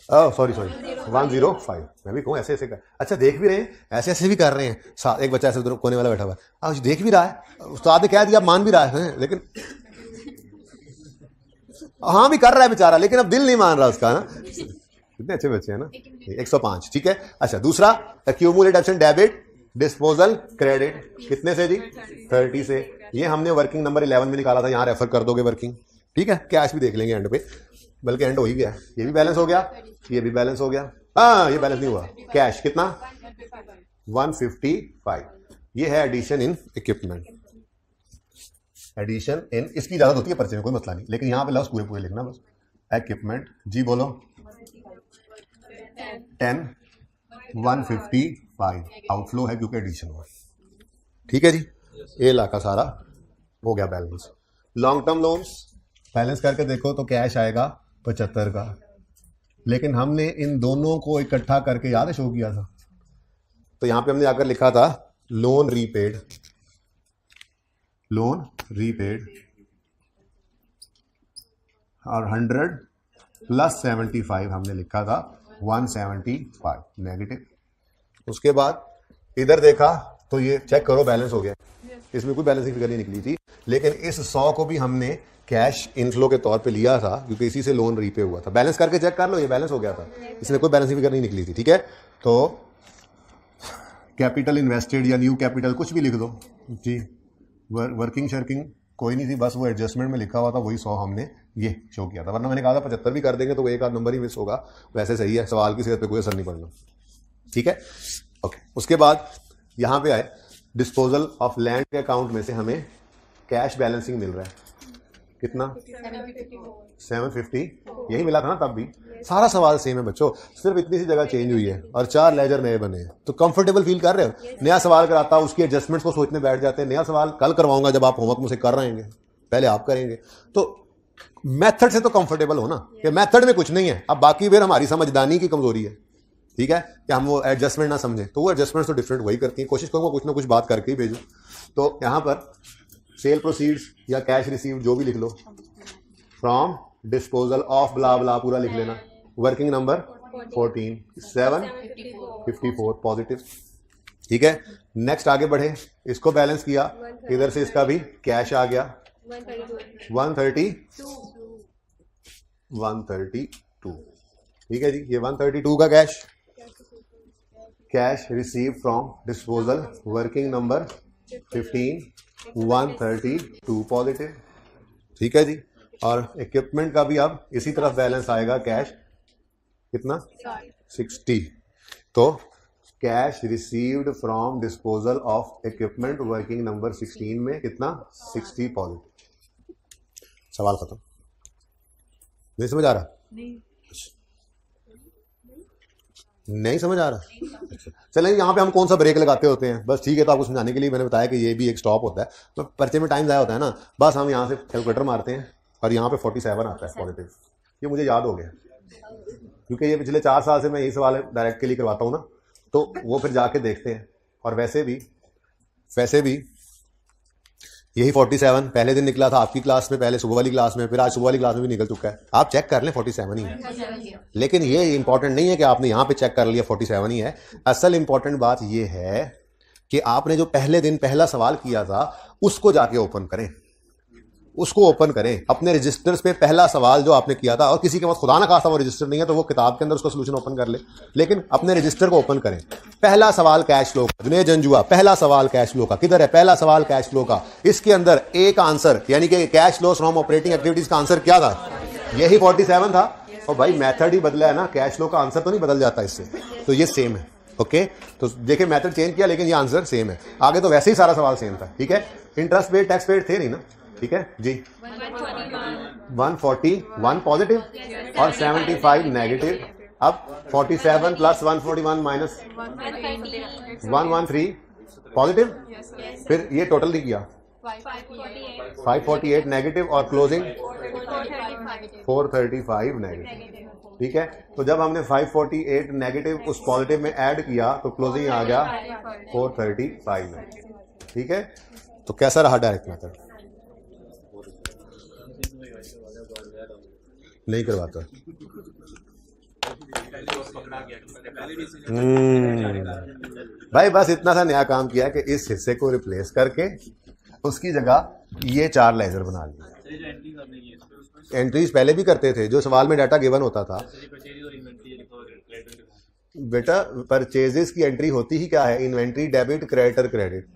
सॉरी 105, मैं भी कहूं ऐसे ऐसे कर, अच्छा देख भी रहे हैं, ऐसे ऐसे भी कर रहे हैं, साथ एक बच्चा ऐसे उधर कोने वाला बैठा हुआ है, देख भी रहा है, उस्ताद ने कह दिया मान भी रहा है, लेकिन हाँ भी कर रहा है बेचारा, लेकिन अब दिल नहीं मान रहा उसका ना। कितने अच्छे बच्चे हैं ना, 105, ठीक है। अच्छा दूसरा accumulated action debit, disposal credit, कितने से जी? 30 से। ये हमने वर्किंग नंबर 11 में निकाला था, यहां रेफर कर दोगे वर्किंग, ठीक है। कैश भी देख लेंगे एंड पे, बल्कि एंड हो ही गया, ये भी बैलेंस हो गया, ये भी बैलेंस हो गया, हाँ ये बैलेंस नहीं हुआ। कैश कितना? 155। ये है addition in equipment, addition in, इसकी इजाजत होती है पर्चे में, कोई मसला नहीं, लेकिन यहां पे लफ्ज पूरे पूरे लिखना बस। इक्विपमेंट जी बोलो 10 155 आउटफ्लो है क्योंकि एडिशन हुआ, ठीक है जी। ये इलाका सारा हो गया balance. Long term loans balance करके देखो तो कैश आएगा 75 का, लेकिन हमने इन दोनों को इकट्ठा करके याद है शो किया था, तो यहां पे हमने आकर लिखा था लोन रीपेड, लोन रीपेड, और 100 प्लस 75 हमने लिखा था 175 नेगेटिव। उसके बाद इधर देखा तो ये चेक करो बैलेंस हो गया, इसमें कोई बैलेंसिंग फिगर नहीं निकली थी, लेकिन इस 100 को भी हमने कैश इनफ्लो के तौर पे लिया था क्योंकि इसी से लोन रीपे हुआ था। बैलेंस करके चेक कर लो, ये बैलेंस हो गया था, इसमें कोई बैलेंसिंग फिगर नहीं निकली थी, ठीक है। तो कैपिटल इन्वेस्टेड या न्यू कैपिटल कुछ भी लिख दो जी, वर्किंग शर्किंग कोई नहीं थी, बस वो एडजस्टमेंट में लिखा हुआ था, वही 100 हमने ये शो किया था, वरना मैंने कहा था 75 भी कर देंगे तो वो एक आध नंबर ही मिस होगा, वैसे सही है, सवाल की सेहत पे कोई असर नहीं पड़ना, ठीक है। ओके, उसके बाद यहां पे आए डिस्पोजल ऑफ लैंड के अकाउंट में से हमें कैश बैलेंसिंग मिल रहा है, कितना? 750, यही मिला था ना तब भी, सारा सवाल सेम है बच्चों, सिर्फ इतनी सी जगह चेंज हुई है और 4 लेजर नए बने हैं, तो कंफर्टेबल फील कर रहे हो? नया सवाल कराता उसकी एडजस्टमेंट्स को सोचने बैठ जाते हैं, नया सवाल कल करवाऊंगा जब आप होमवर्क मुझसे कर रहे हैं, पहले आप करेंगे, तो मेथड से तो कंफर्टेबल हो ना, कि मेथड में कुछ नहीं है, अब बाकी फिर हमारी समझदानी की कमजोरी है, ठीक है, कि हम वो एडजस्टमेंट ना समझें, तो वो एडजस्टमेंट तो डिफरेंट वही करती है, कोशिश करूंगा कुछ ना कुछ बात करके ही भेजूं। तो यहां पर सेल प्रोसीड्स या कैश रिसीव जो भी लिख लो, फ्रॉम डिस्पोजल ऑफ ब्ला ब्ला पूरा लिख लेना, वर्किंग नंबर 14 754 पॉजिटिव, ठीक है। नेक्स्ट आगे बढ़े, इसको बैलेंस किया, इधर से इसका भी कैश आ गया 132, ठीक है जी, ये 132 का cash, cash receive from disposal working number 15 132 positive, ठीक है जी। और इक्विपमेंट का भी अब इसी तरफ बैलेंस आएगा, कैश कितना? 60, तो cash received from disposal of equipment working number 16 में कितना? 60 पॉजिटिव। सवाल खत्म, नहीं समझ आ रहा? नहीं। नहीं समझ आ रहा? चलें, यहाँ पे हम कौन सा ब्रेक लगाते होते हैं, बस ठीक है। तो आपको समझाने के लिए मैंने बताया कि ये भी एक स्टॉप होता है, तो पर्चे में टाइम ज़ाया होता है ना, बस हम यहाँ से कैलकुलेटर मारते हैं और यहाँ पे 47 आता है पॉजिटिव। ये मुझे याद हो गया क्योंकि ये पिछले 4 साल से मैं यही सवाल डायरेक्ट के लिए करवाता हूँ ना, तो वो फिर जाके देखते हैं। और वैसे भी यही 47 पहले दिन निकला था आपकी क्लास में, पहले सुबह वाली क्लास में, फिर आज सुबह वाली क्लास में भी निकल चुका है। आप चेक कर लें 47 ही है, लेकिन ये इंपॉर्टेंट नहीं है कि आपने यहाँ पे चेक कर लिया 47 ही है। असल इंपॉर्टेंट बात ये है कि आपने जो पहले दिन पहला सवाल किया था उसको जाके ओपन करें, उसको ओपन करें अपने रजिस्टर्स पे। पहला सवाल जो आपने किया था, और किसी के पास खुदा ना खासा वो रजिस्टर नहीं है तो वो किताब के अंदर उसका सोल्यूशन ओपन कर ले, लेकिन अपने रजिस्टर को ओपन करें। पहला सवाल कैश फ्लो का, जुनेद जंजुआ, पहला सवाल कैश फ्लो का किधर है? पहला सवाल कैश फ्लो का, इसके अंदर एक आंसर यानी कि cash flow from operating activities का आंसर क्या था? यही 47 था। और भाई मेथड ही बदला है ना, कैश फ्लो का आंसर तो नहीं बदल जाता इससे, तो ये सेम है। ओके, तो देखिए मेथड चेंज किया लेकिन ये आंसर सेम है। आगे तो वैसे ही सारा सवाल सेम था। ठीक है, इंटरेस्ट पेड टैक्स पेड थे नहीं ना? ठीक है जी, 141 पॉजिटिव और 75 नेगेटिव। अब 47 प्लस 141 माइनस 113 पॉजिटिव, फिर ये टोटल नहीं किया, 548 नेगेटिव और क्लोजिंग 435 नेगेटिव। ठीक है, तो जब हमने 548 नेगेटिव उस पॉजिटिव में ऐड किया तो क्लोजिंग आ गया 435 नेगेटिव। ठीक है, तो कैसा रहा डायरेक्ट मेथड? नहीं करवाता। भाई बस इतना सा नया काम किया कि इस हिस्से को रिप्लेस करके उसकी जगह ये 4 लेजर बना लिए। एंट्रीज पहले भी करते थे, जो सवाल में डाटा गिवन होता था। बेटा परचेजेस की एंट्री होती ही क्या है? Inventory, debit, creditor, credit.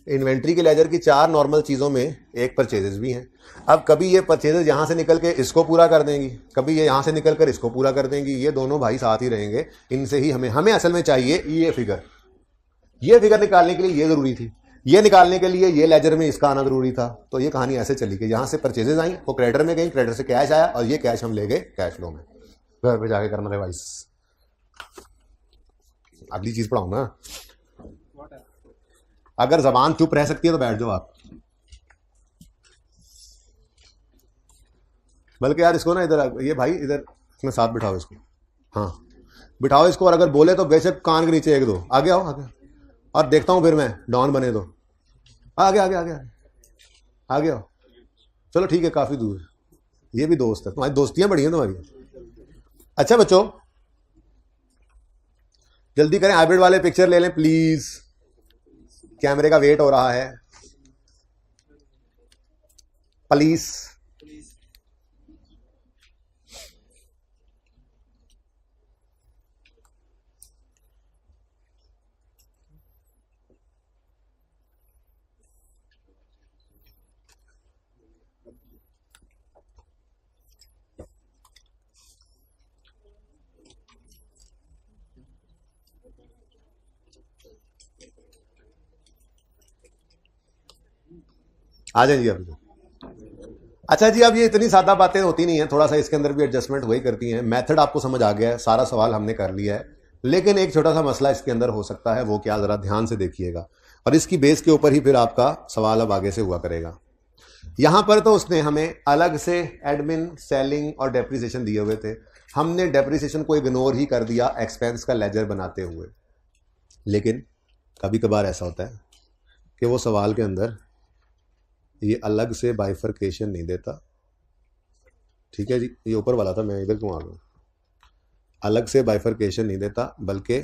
Inventory के लेजर की 4 नॉर्मल चीज़ों में एक परचेजेस भी हैं। अब कभी ये परचेजेस यहाँ से निकल के इसको पूरा कर देंगी, कभी ये यहाँ से निकल कर इसको पूरा कर देंगी। ये दोनों भाई साथ ही रहेंगे। इनसे ही हमें असल में चाहिए ये फिगर। ये फिगर निकालने के लिए ये ज़रूरी थी, ये निकालने के लिए ये लेजर में इसका आना ज़रूरी था। तो ये कहानी ऐसे चली कि यहाँ से परचेजेस आई, वो क्रेडिटर में गई, क्रेडिटर से कैश आया और ये कैश हम ले गए कैश फ्लो में। घर पे जाके करना रिवाइज। अगली चीज़ पढ़ाऊँ ना? अगर जबान चुप रह सकती है तो बैठ जाओ आप। बल्कि यार इसको ना इधर, ये भाई इधर इसमें साथ बिठाओ इसको। हाँ बिठाओ इसको, और अगर बोले तो बेशक कान के नीचे 1 2 आगे आओ, आगे। और देखता हूँ फिर मैं डॉन बने तो आगे आगे आगे आगे आओ। चलो ठीक है, काफी दूर है, ये भी दोस्त है, तुम्हारी दोस्तियां बड़ी हैं तुम्हारी। अच्छा बच्चों जल्दी करें, हाइब्रिड वाले पिक्चर ले लें प्लीज, कैमरे का वेट हो रहा है प्लीज। आ जाए जी अभी। अच्छा जी, अब ये इतनी सादा बातें होती नहीं है, थोड़ा सा इसके अंदर भी एडजस्टमेंट वही करती हैं। मेथड आपको समझ आ गया है, सारा सवाल हमने कर लिया है, लेकिन एक छोटा सा मसला इसके अंदर हो सकता है। वो क्या, जरा ध्यान से देखिएगा, और इसकी बेस के ऊपर ही फिर आपका सवाल अब आगे से हुआ करेगा। यहां पर तो उसने हमें अलग से एडमिन, सेलिंग और डेप्रिसिएशन दिए हुए थे। हमने डेप्रिसिएशन को इग्नोर ही कर दिया एक्सपेंस का लेजर बनाते हुए। लेकिन कभी कभार ऐसा होता है कि वो सवाल के अंदर ये अलग से बाइफर्केशन नहीं देता। ठीक है जी, ये ऊपर वाला था, मैं इधर क्यों आ गया? अलग से बाइफर्केशन नहीं देता, बल्कि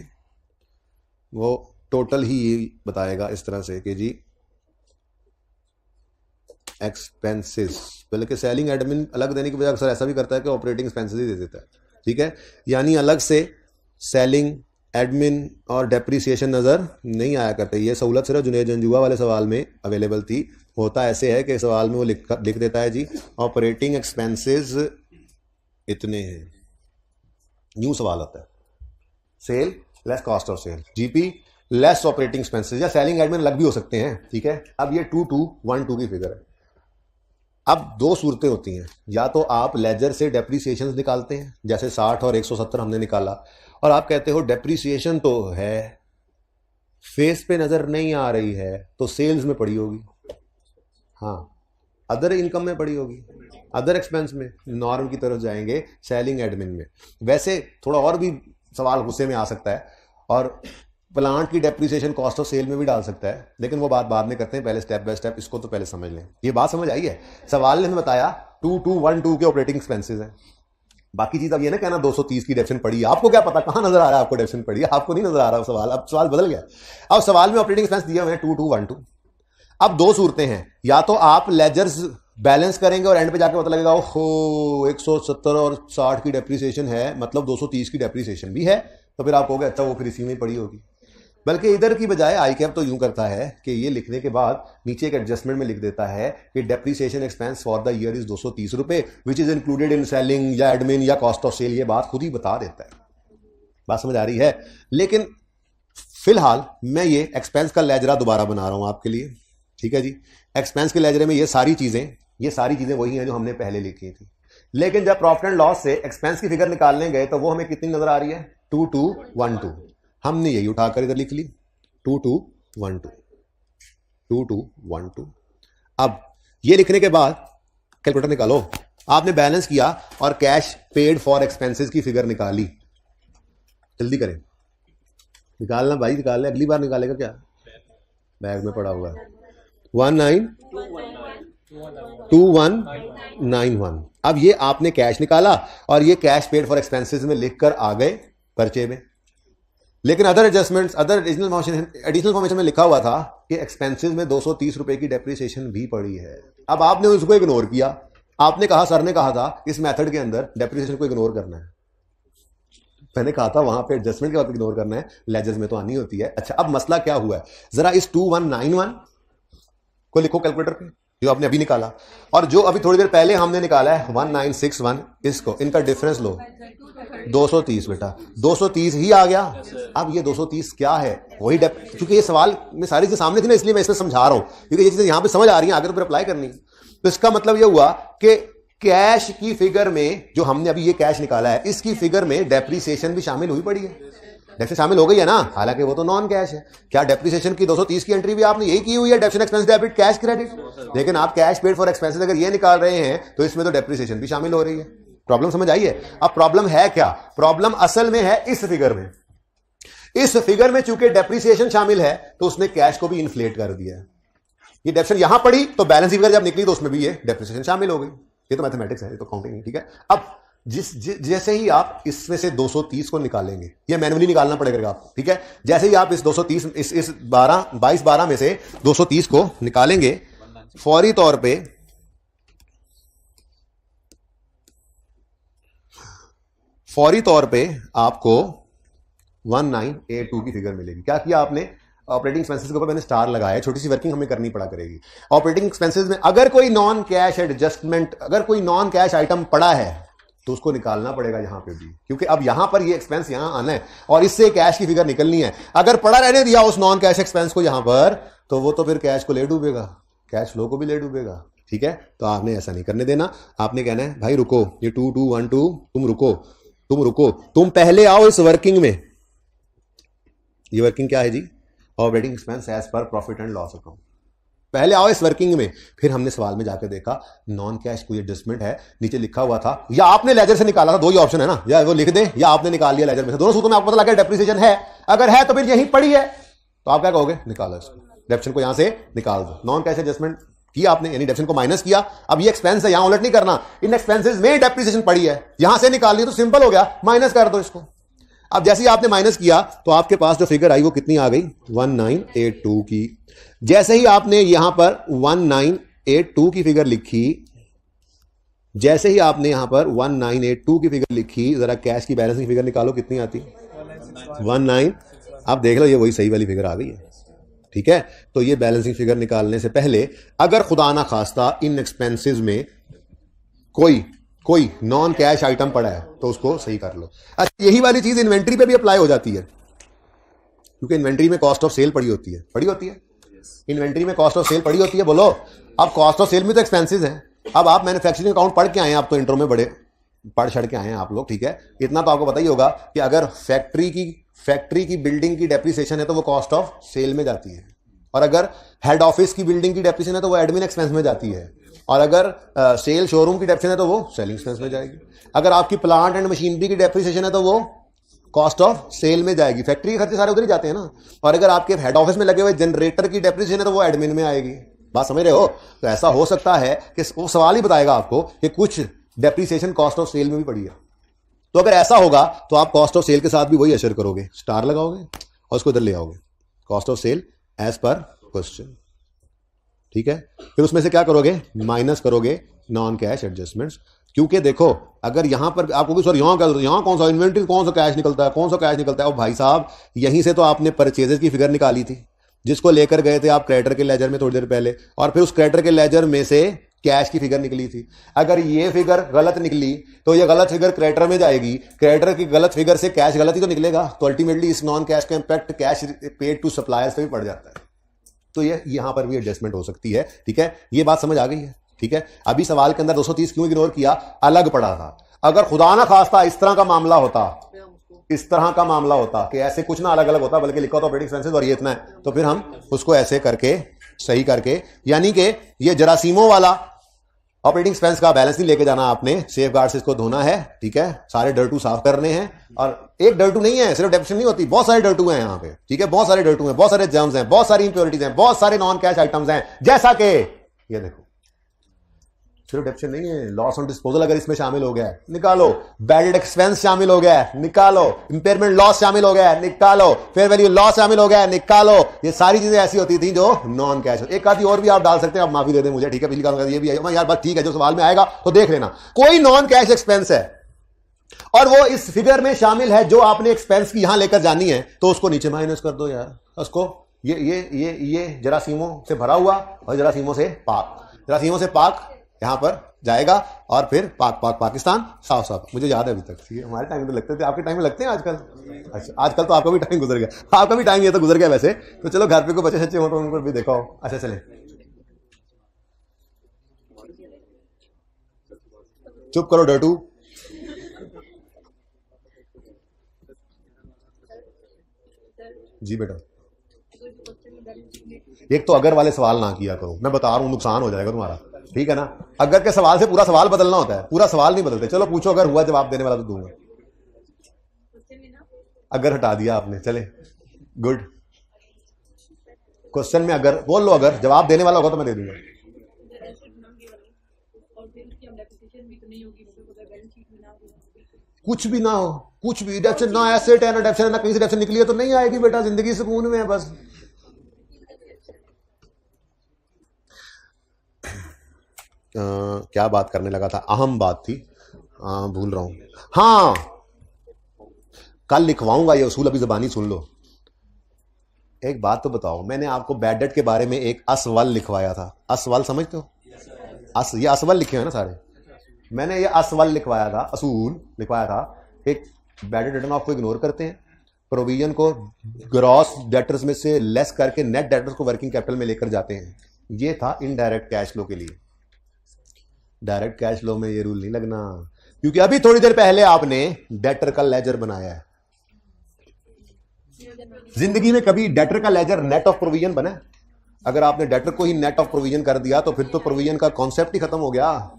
वो टोटल ही ये बताएगा इस तरह से कि जी एक्सपेंसेस, बल्कि सेलिंग एडमिन अलग देने की बजाय अक्सर ऐसा भी करता है कि ऑपरेटिंग एक्सपेंसेस ही दे देता है। ठीक है, यानी अलग से सेलिंग, एडमिन और डेप्रिसिएशन नज़र नहीं आया करते। ये सहूलत सिर्फ जुनेद जंजुआ वाले सवाल में अवेलेबल थी। होता ऐसे है कि सवाल में वो लिख देता है जी ऑपरेटिंग एक्सपेंसेस इतने हैं, न्यू सवाल आता है, sale less cost of sale, GP less operating expenses, या सेलिंग एडमिन अलग भी हो सकते हैं। ठीक है, अब ये 2212 की फिगर है। अब 2 सूरतें होती हैं, या तो आप लेजर से डेप्रिसिएशन निकालते हैं, जैसे 60 और 170 हमने निकाला, और आप कहते हो डेप्रिसिएशन तो है, फेस पे नजर नहीं आ रही है, तो सेल्स में पड़ी होगी, हाँ अदर इनकम में पड़ी होगी, अदर एक्सपेंस में, नॉर्म की तरफ जाएंगे सेलिंग एडमिन में। वैसे थोड़ा और भी सवाल गुस्से में आ सकता है, और प्लांट की डेप्रिसिएशन कॉस्ट ऑफ सेल में भी डाल सकता है, लेकिन वो बात बाद में करते हैं, पहले स्टेप बाय स्टेप इसको तो पहले समझ लें। ये बात समझ आई है? सवाल ने हमें बताया 2212 के ऑपरेटिंग एक्सपेंसेस हैं, बाकी चीज अब ये ना कहना 230 की डेप्शन पड़ी, आपको क्या पता कहां नजर आ रहा है आपको डेप्शन पड़ी, आपको नहीं नजर आ रहा सवाल, अब सवाल बदल गया। अब सवाल में ऑपरेटिंग एक्सपेंस दिए हुए हैं 2212। अब दो सूरतें हैं, या तो आप लेजर्स बैलेंस करेंगे और एंड पे जाके पता लगेगा ओहो 170 और 60 की डेप्रिसिएशन है, मतलब 230 की डेप्रिसिएशन भी है, तो फिर आप कहोगे अच्छा वो फिर इसी में पड़ी होगी। बल्कि इधर की बजाय आईकैप तो यूं करता है कि ये लिखने के बाद नीचे एक एडजस्टमेंट में लिख देता है कि depreciation expense for the year is 230 रुपए which is included in selling या एडमिन या कॉस्ट ऑफ सेल, ये बात खुद ही बता देता है। बात समझ आ रही है? लेकिन फिलहाल मैं ये एक्सपेंस का लेजरा दोबारा बना रहा हूं आपके लिए, ठीक है जी। एक्सपेंस के लेजरे में ये सारी चीजें वही हैं जो हमने पहले लिखी थी, लेकिन जब प्रॉफिट एंड लॉस से एक्सपेंस की फिगर निकालने गए तो वो हमें कितनी नजर आ रही है? 2212। हमने यही उठाकर इधर लिख ली 2212। अब ये लिखने के बाद कैलकुलेटर निकालो, आपने बैलेंस किया और कैश पेड फॉर एक्सपेंसेस की फिगर निकाली। जल्दी करें, निकालना भाई, निकालना, अगली बार निकालेगा क्या? बैग में पड़ा हुआ है 2191। अब ये आपने कैश निकाला और ये कैश पेड फॉर एक्सपेंसेस में लिखकर आ गए पर्चे में, लेकिन other adjustments, other additional formation में लिखा हुआ था कि एक्सपेंसेस में 230 रुपए की डेप्रिसिएशन भी पड़ी है। अब आपने उसको इग्नोर किया, आपने कहा, सर ने कहा था इस मेथड के अंदर डेप्रिसिएशन को इग्नोर करना है, मैंने कहा था वहां पे एडजस्टमेंट के बाद इग्नोर करना है, लेजर्स में तो आनी होती है। अच्छा, अब मसला क्या हुआ है, जरा इस 2191 को लिखो कैलकुलेटर पे, जो आपने अभी निकाला, और जो अभी थोड़ी देर पहले हमने निकाला है 1961, इसको, इनका डिफरेंस लो 230। बेटा 230 ही आ गया। अब ये 230 क्या है? वही क्योंकि ये सवाल में सारी चीजें सामने थी ना, इसलिए मैं इसमें समझा रहा हूं, क्योंकि ये चीजें यहां पे समझ आ रही हैं, आगे तो फिर अप्लाई करनी है। तो इसका मतलब ये हुआ कि कैश की फिगर में जो हमने अभी ये कैश निकाला है, इसकी फिगर में डेप्रिसिएशन भी शामिल हुई पड़ी है, डेप्रिसिएशन शामिल हो गई है ना, हालांकि वो तो नॉन कैश है। क्या डेप्रिसिएशन की 230 की एंट्री भी आपने यही की हुई है, depreciation expense debit cash credit, लेकिन आप कैश पेड फॉर एक्सपेंसेस अगर ये निकाल रहे हैं तो इसमें तो डेप्रिसिएशन भी शामिल हो रही है। प्रॉब्लम समझ आई है? अब प्रॉब्लम है क्या? प्रॉब्लम असल में है इस फिगर में। इस फिगर में चूंकि डेप्रिसिएशन शामिल है तो उसने कैश को भी इन्फ्लेट कर दिया है। ये डेप्रिसिएशन यहां पड़ी तो बैलेंस फिगर जब निकली तो उसमें भी ये डेप्रिसिएशन शामिल हो गई। ये तो मैथमेटिक्स है, ये तो काउंटिंग है, ठीक है। अब जैसे ही आप इसमें से 230 को निकालेंगे, ये मैन्युअली निकालना पड़ेगा आप, ठीक है। जैसे ही आप इस 230 इस 22-12 में से 230 को निकालेंगे, फौरी तौर पे आपको 1982 की फिगर मिलेगी। क्या किया आपने? ऑपरेटिंग एक्सपेंसेस के ऊपर मैंने स्टार लगाया, छोटी सी वर्किंग हमें करनी पड़ा करेगी। ऑपरेटिंग एक्सपेंसेस में अगर कोई नॉन कैश एडजस्टमेंट, अगर कोई नॉन कैश आइटम पड़ा है तो उसको निकालना पड़ेगा यहां पे भी, क्योंकि अब यहां पर ये एक्सपेंस यहां आना है और इससे कैश की फिगर निकलनी है। अगर पड़ा रहने दिया उस नॉन कैश एक्सपेंस को यहां पर, तो वो तो फिर कैश को ले डूबेगा, कैश फ्लो को भी ले डूबेगा, ठीक है। तो आपने ऐसा नहीं करने देना, आपने कहना है भाई रुको, ये 2212 तुम रुको, तुम पहले आओ इस वर्किंग में। ये वर्किंग क्या है जी? Operating expense as per profit and loss account. पहले आओ इस वर्किंग में। फिर हमने सवाल में जाकर देखा नॉन कैश कोई एडजस्टमेंट है, नीचे लिखा हुआ था, या आपने लेजर से निकाला था, दो ही ऑप्शन है ना, या वो लिख दे या आपने निकाल लिया लेजर में से, दोनों सूत्रों में आपको पता लगा डेप्रिसिएशन है। अगर है तो फिर यही पड़ी है, तो आप क्या कहोगे? निकालो इसको, डेप्रिसिएशन को यहां से निकाल दो। नॉन कैश एडजस्टमेंट किया आपने, यानी डेप्रिसिएशन को माइनस किया। अब ये एक्सपेंस है, यहां उलट नहीं करना, इन एक्सपेंसेस में डेप्रिसिएशन पड़ी है, यहां से निकाल ली तो सिंपल हो गया, माइनस कर दो इसको। अब जैसे ही आपने माइनस किया तो आपके पास जो फिगर आई वो कितनी आ गई? 1982 की। जैसे ही आपने यहां पर 1982 की फिगर लिखी, जैसे ही आपने यहां पर 1982 की फिगर लिखी, जरा कैश की बैलेंस की फिगर निकालो, कितनी आती? 19। अब देख लो, ये वही सही वाली फिगर आ गई है, ठीक है। तो ये बैलेंसिंग फिगर निकालने से पहले अगर खुदा ना खास्ता इन एक्सपेंसेस में कोई नॉन कैश आइटम पड़ा है तो उसको सही कर लो। अच्छा, यही वाली चीज इन्वेंट्री पे भी अप्लाई हो जाती है, क्योंकि इन्वेंट्री में कॉस्ट ऑफ सेल पड़ी होती है इन्वेंट्री में कॉस्ट ऑफ सेल पड़ी होती है। बोलो, अब कॉस्ट ऑफ सेल में तो एक्सपेंसेस हैं। अब आप मैन्युफैक्चरिंग अकाउंट पढ़ के आए हैं, आप तो इंट्रो में बड़े पढ़ छड़ के आए हैं आप लोग, ठीक है। इतना तो आपको पता ही होगा कि अगर फैक्ट्री की बिल्डिंग की डेप्रिसिएशन है तो वो कॉस्ट ऑफ सेल में जाती है, और अगर हेड ऑफिस की बिल्डिंग की डेप्रिसिएशन है तो वो एडमिन एक्सपेंस में जाती है, और अगर सेल शोरूम की डेप्रिसिएशन है तो वो सेलिंग एक्सपेंस में जाएगी। अगर आपकी प्लांट एंड मशीनरी की डेप्रिसिएशन है तो वो कॉस्ट ऑफ सेल में जाएगी। फैक्ट्री के खर्चे सारे उधर ही जाते हैं ना। और अगर आपके हेड ऑफिस में लगे हुए जनरेटर की डेप्रिसिएशन है तो वो एडमिन में आएगी। बात समझ रहे हो? तो ऐसा हो सकता है कि वो सवाल ही बताएगा आपको कि कुछ डेप्रिसिएशन कॉस्ट ऑफ सेल में भी पड़ी है। तो अगर ऐसा होगा तो आप कॉस्ट ऑफ सेल के साथ भी वही अशर करोगे, स्टार लगाओगे और उसको इधर ले आओगे, cost of sale as per question, ठीक है। फिर उसमें से क्या करोगे? माइनस करोगे नॉन कैश एडजस्टमेंट्स। क्योंकि देखो अगर यहां पर आपको भी सर यहां कौन सा इन्वेंट्री, कौन सा कैश निकलता है, कौन सा कैश निकलता है? और भाई साहब यहीं से तो आपने परचेजेस की फिगर निकाली थी जिसको लेकर गए थे आप क्रेडिटर के लेजर में थोड़ी देर पहले, और फिर उस क्रेडिटर के लेजर में से कैश की फिगर निकली थी। अगर ये फिगर गलत निकली तो ये गलत फिगर क्रेडिटर में जाएगी, क्रेडिटर की गलत फिगर से कैश गलत ही तो निकलेगा। तो अल्टीमेटली इस नॉन कैश का impact cash paid to suppliers पे भी पड़ जाता है। तो ये यहां पर भी एडजस्टमेंट हो सकती है, ठीक है। ये बात समझ आ गई है, ठीक है। अभी सवाल के अंदर 230 क्यों इग्नोर किया? अलग पड़ा था। अगर खुदा ना खास्ता इस तरह का मामला होता, इस तरह का मामला होता कि ऐसे कुछ ना अलग अलग होता बल्कि लिखा होता ऑपरेटिंग एक्सपेंसेस और ये इतना है, तो फिर हम उसको ऐसे करके सही करके, यानी कि ये जरासीमों वाला ऑपरेटिंग एक्सपेंस का बैलेंस नहीं लेके जाना आपने, सेफ गार्ड से इसको धोना है, ठीक है। सारे डर्टू साफ करने हैं, और एक डर्टू नहीं है, सिर्फ डेप्रिसिएशन नहीं होती, बहुत सारे डर्टू हैं यहाँ पे, ठीक है। बहुत सारे डर्टू हैं, बहुत सारे जर्म्स हैं, बहुत सारी इंप्योरिटीज हैं, बहुत सारे नॉन कैश आइटम्स हैं, जैसा कि ये देखो सिर्फ डेप्रिसिएशन नहीं है, लॉस ऑन डिस्पोजल अगर इसमें शामिल हो गया है निकालो, बैड एक्सपेंस शामिल हो गया है निकालो, इंपेयरमेंट लॉस शामिल हो गया है निकालो, फेयर वैल्यू लॉस शामिल हो गया है निकालो। ये सारी चीजें ऐसी होती थी जो नॉन कैश। एक आधी और भी आप डाल सकते हैं, आप माफी दे दें मुझे, ठीक है। पिछली बार ये भी है यार, बस ठीक है, जो सवाल में आएगा तो देख लेना। कोई नॉन कैश एक्सपेंस है और वो इस फिगर में शामिल है जो आपने एक्सपेंस की यहां लेकर जानी है, तो उसको नीचे माइनस कर दो यार। उसको ये जरासीमों से भरा हुआ और जरासीमों से पाक, जरासीमों से पाक यहां पर जाएगा, और फिर पाकिस्तान साफ साफ। मुझे याद है अभी तक, ठीक है। हमारे टाइम में तो लगते थे, आपके टाइम में लगते हैं आजकल? अच्छा, आजकल तो आपका भी टाइम गुजर गया, आपका भी टाइम ये तो गुजर गया वैसे। तो चलो घर पे कोई बच्चे सच्चे हो तो उनको भी देखा हो। अच्छा चले, चुप करो डर्टू। जी बेटा, एक तो अगर वाले सवाल ना किया करो, मैं बता रहा हूं नुकसान हो जाएगा तुम्हारा, ठीक है ना। अगर के सवाल से पूरा सवाल बदलना होता है, पूरा सवाल नहीं बदलते। चलो पूछो, अगर हुआ जवाब देने वाला तो दूंगा। अगर हटा दिया आपने, चले गुड। क्वेश्चन में अगर बोल लो, अगर जवाब देने वाला होगा तो मैं दे दूंगा। कुछ भी ना हो, कुछ भी डेप्रिसिएशन ना एसेट है ना डेप्रिसिएशन, ना कहीं से डेप्रिसिएशन निकली है तो नहीं आएगी बेटा, जिंदगी सुकून में है बस। क्या बात करने लगा था? अहम बात थी, भूल रहा हूं। हाँ, कल लिखवाऊंगा ये उसूल, अभी जबानी सुन लो। एक बात तो बताओ, मैंने आपको बैड डेट के बारे में एक असवल लिखवाया था। असवल समझते हो? ये असवल लिखे हैं ना सारे। मैंने ये असवल लिखवाया था, असूल लिखवाया था। एक बैड डेट रिटर्न ऑफ को इग्नोर करते हैं, प्रोविजन को ग्रॉस डेटर्स में से लेस करके नेट डेटर्स को वर्किंग कैपिटल में लेकर जाते हैं। ये था इनडायरेक्ट कैश फ्लो के लिए। डायरेक्ट कैश फ्लो में ये रूल नहीं लगना, क्योंकि अभी थोड़ी देर पहले आपने डेटर का लेजर बनाया है। जिंदगी में कभी डेटर का लेजर नेट ऑफ प्रोविजन बना? अगर आपने डेटर को ही नेट ऑफ प्रोविजन कर दिया तो फिर तो प्रोविजन का कॉन्सेप्ट ही खत्म हो गया।